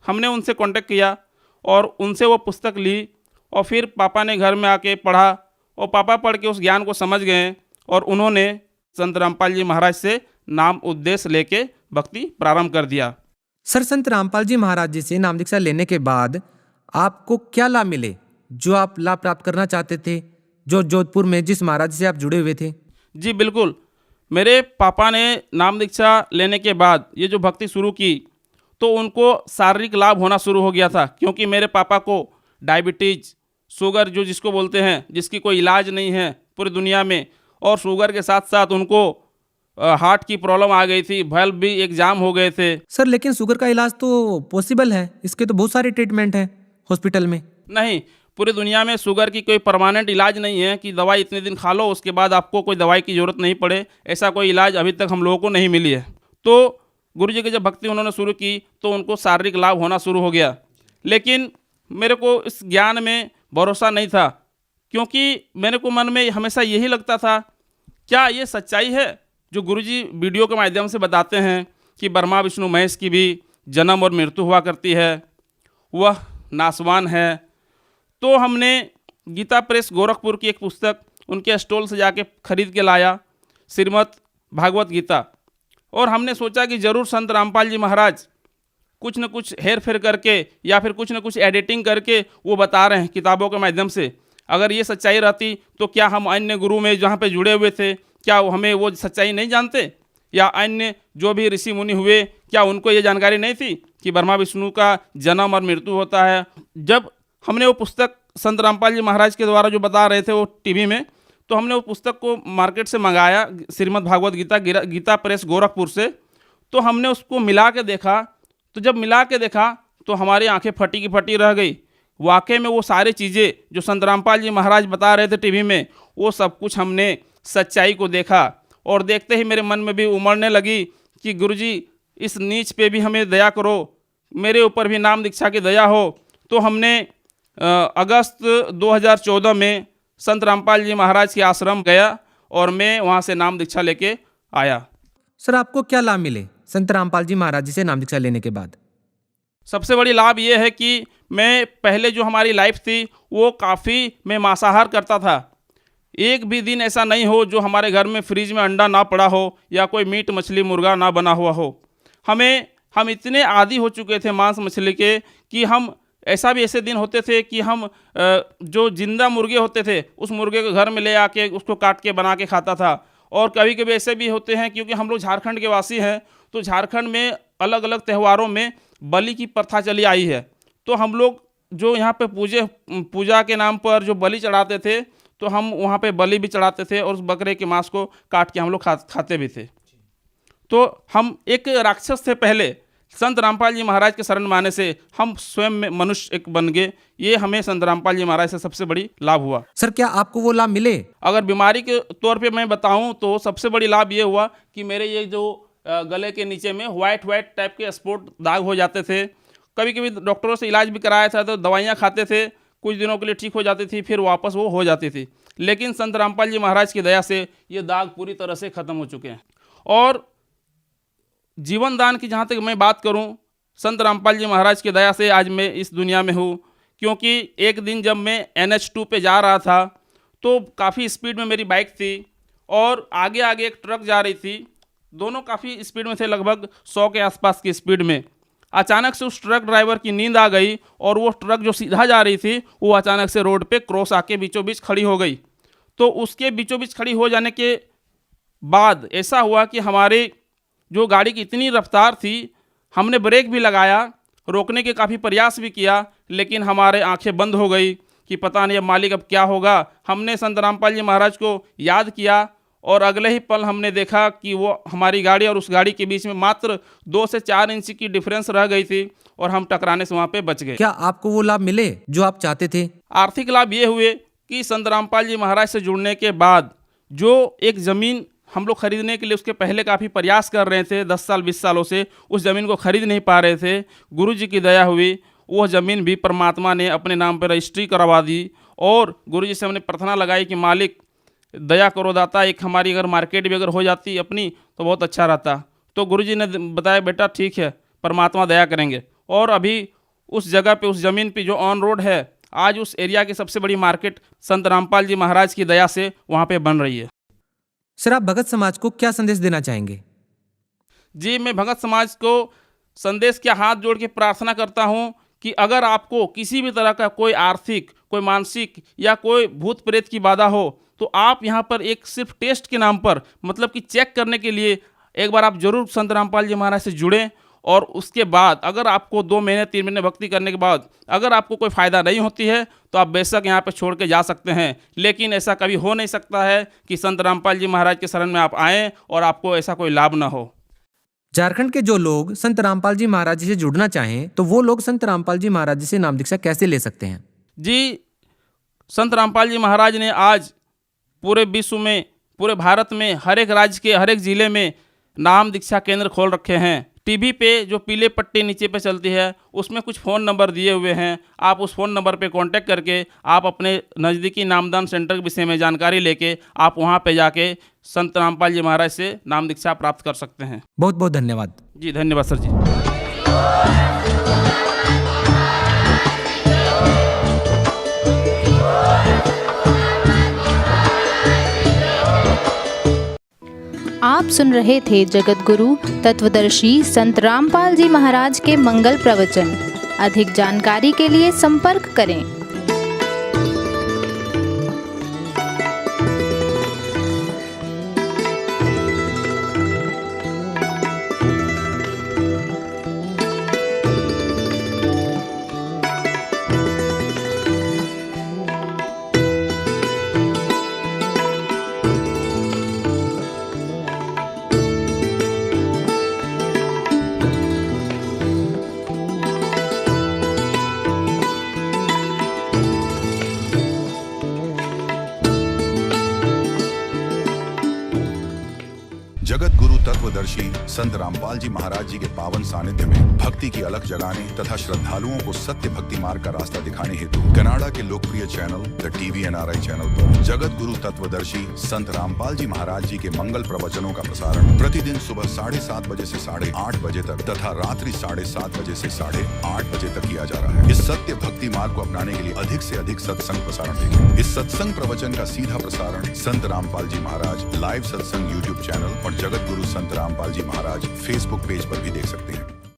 हमने उनसे कांटेक्ट किया और उनसे वो पुस्तक ली और फिर पापा ने घर में आके पढ़ा और पापा पढ़ के उस ज्ञान को समझ गए और उन्होंने संत रामपाल जी महाराज से नाम उद्देश्य लेके भक्ति प्रारंभ कर दिया। सर संत रामपाल जी महाराज जी से नाम दीक्षा लेने के बाद आपको क्या लाभ मिले जो आप लाभ प्राप्त करना चाहते थे, जो जोधपुर में जिस महाराज से आप जुड़े हुए थे? जी बिल्कुल, मेरे पापा ने नाम दीक्षा लेने के बाद ये जो भक्ति शुरू की तो उनको शारीरिक लाभ होना शुरू हो गया था, क्योंकि मेरे पापा को डायबिटीज़, शुगर जो जिसको बोलते हैं, जिसकी कोई इलाज नहीं है पूरी दुनिया में, और शुगर के साथ साथ उनको हार्ट की प्रॉब्लम आ गई थी, बल्ब भी एग्जाम हो गए थे। सर लेकिन शुगर का इलाज तो पॉसिबल है, इसके तो बहुत सारे ट्रीटमेंट हैं हॉस्पिटल में। नहीं, पूरी दुनिया में शुगर की कोई परमानेंट इलाज नहीं है कि दवाई इतने दिन खा लो उसके बाद आपको कोई दवाई की ज़रूरत नहीं पड़े। ऐसा कोई इलाज अभी तक हम लोगों को नहीं मिली है। तो गुरु जी की जब भक्ति उन्होंने शुरू की तो उनको शारीरिक लाभ होना शुरू हो गया। लेकिन मेरे को इस ज्ञान में भरोसा नहीं था, क्योंकि मेरे को मन में हमेशा यही लगता था क्या ये सच्चाई है जो गुरु जी वीडियो के माध्यम से बताते हैं कि ब्रह्मा विष्णु महेश की भी जन्म और मृत्यु हुआ करती है, वह नासवान है। तो हमने गीता प्रेस गोरखपुर की एक पुस्तक उनके स्टॉल से जाके खरीद के लाया, श्रीमद् भागवत गीता, और हमने सोचा कि ज़रूर संत रामपाल जी महाराज कुछ न कुछ हेर फेर करके या फिर कुछ न कुछ एडिटिंग करके वो बता रहे हैं किताबों के माध्यम से। अगर ये सच्चाई रहती तो क्या हम अन्य गुरु में जहाँ पे जुड़े हुए थे क्या हमें वो सच्चाई नहीं जानते, या अन्य जो भी ऋषि मुनि हुए क्या उनको ये जानकारी नहीं थी कि ब्रह्मा विष्णु का जन्म और मृत्यु होता है। जब हमने वो पुस्तक संत रामपाल जी महाराज के द्वारा जो बता रहे थे वो टीवी में, तो हमने वो पुस्तक को मार्केट से मंगाया, श्रीमद् भागवत गीता गीता प्रेस गोरखपुर से। तो हमने उसको मिला के देखा, तो जब मिला के देखा तो हमारी आंखें फटी की फटी रह गई। वाकई में वो सारी चीज़ें जो संत रामपाल जी महाराज बता रहे थे टीवी में, वो सब कुछ हमने सच्चाई को देखा, और देखते ही मेरे मन में भी उमड़ने लगी कि गुरुजी इस नीच पे भी हमें दया करो, मेरे ऊपर भी नाम दीक्षा की दया हो। तो हमने अगस्त 2014 में संत रामपाल जी महाराज के आश्रम गया और मैं वहाँ से नाम दीक्षा लेके आया। सर, आपको क्या लाभ मिले संत रामपाल जी महाराज जी से नाम दीक्षा लेने के बाद? सबसे बड़ी लाभ ये है कि मैं पहले जो हमारी लाइफ थी वो काफ़ी मैं मांसाहार करता था। एक भी दिन ऐसा नहीं हो जो हमारे घर में फ्रिज में अंडा ना पड़ा हो या कोई मीट मछली मुर्गा ना बना हुआ हो। हम इतने आदी हो चुके थे मांस मछली के कि हम ऐसे दिन होते थे कि हम जो जिंदा मुर्गे होते थे उस मुर्गे को घर में ले आके उसको काट के बना के खाता था। और कभी कभी ऐसे भी होते हैं, क्योंकि हम लोग झारखंड के वासी हैं, तो झारखंड में अलग अलग त्योहारों में बलि की प्रथा चली आई है। तो हम लोग जो यहाँ पे पूजा के नाम पर जो बलि चढ़ाते थे, तो हम वहाँ पे बलि भी चढ़ाते थे और उस बकरे के मांस को काट के हम लोग खाते भी थे। तो हम एक राक्षस थे पहले, संत रामपाल जी महाराज के शरण में आने से हम स्वयं में मनुष्य एक बन गए। ये हमें संत रामपाल जी महाराज से सबसे बड़ी लाभ हुआ। सर, क्या आपको वो लाभ मिले? अगर बीमारी के तौर पे मैं बताऊं तो सबसे बड़ी लाभ ये हुआ कि मेरे ये जो गले के नीचे में वाइट टाइप के स्पॉट दाग हो जाते थे। कभी कभी डॉक्टरों से इलाज भी कराया था, तो दवाइयाँ खाते थे, कुछ दिनों के लिए ठीक हो जाती थी, फिर वापस वो हो जाती थी। लेकिन संत रामपाल जी महाराज की दया से ये दाग पूरी तरह से ख़त्म हो चुके हैं। और जीवन दान की जहाँ तक मैं बात करूँ, संत रामपाल जी महाराज की दया से आज मैं इस दुनिया में हूँ। क्योंकि एक दिन जब मैं NH2 पे जा रहा था तो काफ़ी स्पीड में मेरी बाइक थी और आगे एक ट्रक जा रही थी। दोनों काफ़ी स्पीड में थे, लगभग 100 के आसपास की स्पीड में। अचानक से उस ट्रक ड्राइवर की नींद आ गई और वो ट्रक जो सीधा जा रही थी वो अचानक से रोड पे क्रॉस आके बीचों बीच खड़ी हो गई। तो उसके बीचों बीच खड़ी हो जाने के बाद ऐसा हुआ कि हमारे जो गाड़ी की इतनी रफ्तार थी, हमने ब्रेक भी लगाया, रोकने के काफ़ी प्रयास भी किया, लेकिन हमारे आंखें बंद हो गई कि पता नहीं अब मालिक अब क्या होगा। हमने संत रामपाल जी महाराज को याद किया और अगले ही पल हमने देखा कि वो हमारी गाड़ी और उस गाड़ी के बीच में मात्र 2 से 4 इंच की डिफरेंस रह गई थी और हम टकराने से वहाँ पे बच गए। क्या आपको वो लाभ मिले जो आप चाहते थे? आर्थिक लाभ ये हुए कि संत रामपाल जी महाराज से जुड़ने के बाद जो एक ज़मीन हम लोग खरीदने के लिए उसके पहले काफ़ी प्रयास कर रहे थे, 10 साल 20 सालों से उस ज़मीन को खरीद नहीं पा रहे थे। गुरु जी की दया हुई, वो ज़मीन भी परमात्मा ने अपने नाम पर रजिस्ट्री करवा दी। और गुरु जी से हमने प्रार्थना लगाई कि मालिक दया करो दाता, एक हमारी अगर मार्केट भी अगर हो जाती अपनी तो बहुत अच्छा रहता। तो गुरु जी ने बताया बेटा ठीक है, परमात्मा दया करेंगे। और अभी उस जगह पे, उस ज़मीन पे जो ऑन रोड है, आज उस एरिया की सबसे बड़ी मार्केट संत रामपाल जी महाराज की दया से वहाँ पे बन रही है। सर, आप भगत समाज को क्या संदेश देना चाहेंगे? जी, मैं भगत समाज को संदेश के हाथ जोड़ के प्रार्थना करता हूँ कि अगर आपको किसी भी तरह का कोई आर्थिक, कोई मानसिक या कोई भूत प्रेत की बाधा हो तो आप यहाँ पर एक सिर्फ टेस्ट के नाम पर, मतलब कि चेक करने के लिए एक बार आप जरूर संत रामपाल जी महाराज से जुड़ें। और उसके बाद अगर आपको 2 महीने 3 महीने भक्ति करने के बाद अगर आपको कोई फ़ायदा नहीं होती है तो आप बेशक यहाँ पे छोड़ के जा सकते हैं। लेकिन ऐसा कभी हो नहीं सकता है कि संत रामपाल जी महाराज के शरण में आप आएँ और आपको ऐसा कोई लाभ ना हो। झारखंड के जो लोग संत रामपाल जी महाराज जी से जुड़ना चाहें तो वो लोग संत रामपाल जी महाराज जी से नाम दीक्षा कैसे ले सकते हैं? जी, संत रामपाल जी महाराज ने आज पूरे विश्व में, पूरे भारत में, हर एक राज्य के हर एक ज़िले में नाम दीक्षा केंद्र खोल रखे हैं। टीवी पे जो पीले पट्टी नीचे पे चलती है उसमें कुछ फ़ोन नंबर दिए हुए हैं। आप उस फ़ोन नंबर पे कांटेक्ट करके आप अपने नज़दीकी नामदान सेंटर के विषय में जानकारी लेके आप वहाँ पे जाके संत रामपाल जी महाराज से नाम दीक्षा प्राप्त कर सकते हैं। बहुत बहुत धन्यवाद। जी धन्यवाद सर जी। आप सुन रहे थे जगत गुरु तत्वदर्शी संत रामपाल जी महाराज के मंगल प्रवचन। अधिक जानकारी के लिए संपर्क करें। तत्वदर्शी संत रामपाल जी महाराज जी के पावन सानिध्य में भक्ति की अलख जगाने तथा श्रद्धालुओं को सत्य भक्ति मार्ग का रास्ता दिखाने हेतु कनाडा के लोकप्रिय channel the TV NRI channel पर जगत गुरु तत्वदर्शी संत रामपाल जी महाराज जी के मंगल प्रवचनों का प्रसारण प्रतिदिन सुबह 7:30 बजे से 8:30 बजे तक तथा रात्रि 7:30 बजे से 8:30 बजे तक किया जा रहा है। इस सत्य भक्ति मार्ग को अपनाने के लिए अधिक से अधिक सत्संग प्रसारण देखें। इस सत्संग प्रवचन का सीधा प्रसारण संत रामपाल जी महाराज लाइव सत्संग YouTube चैनल और जगत गुरु संत रामपाल जी महाराज Facebook पेज पर भी देख सकते हैं।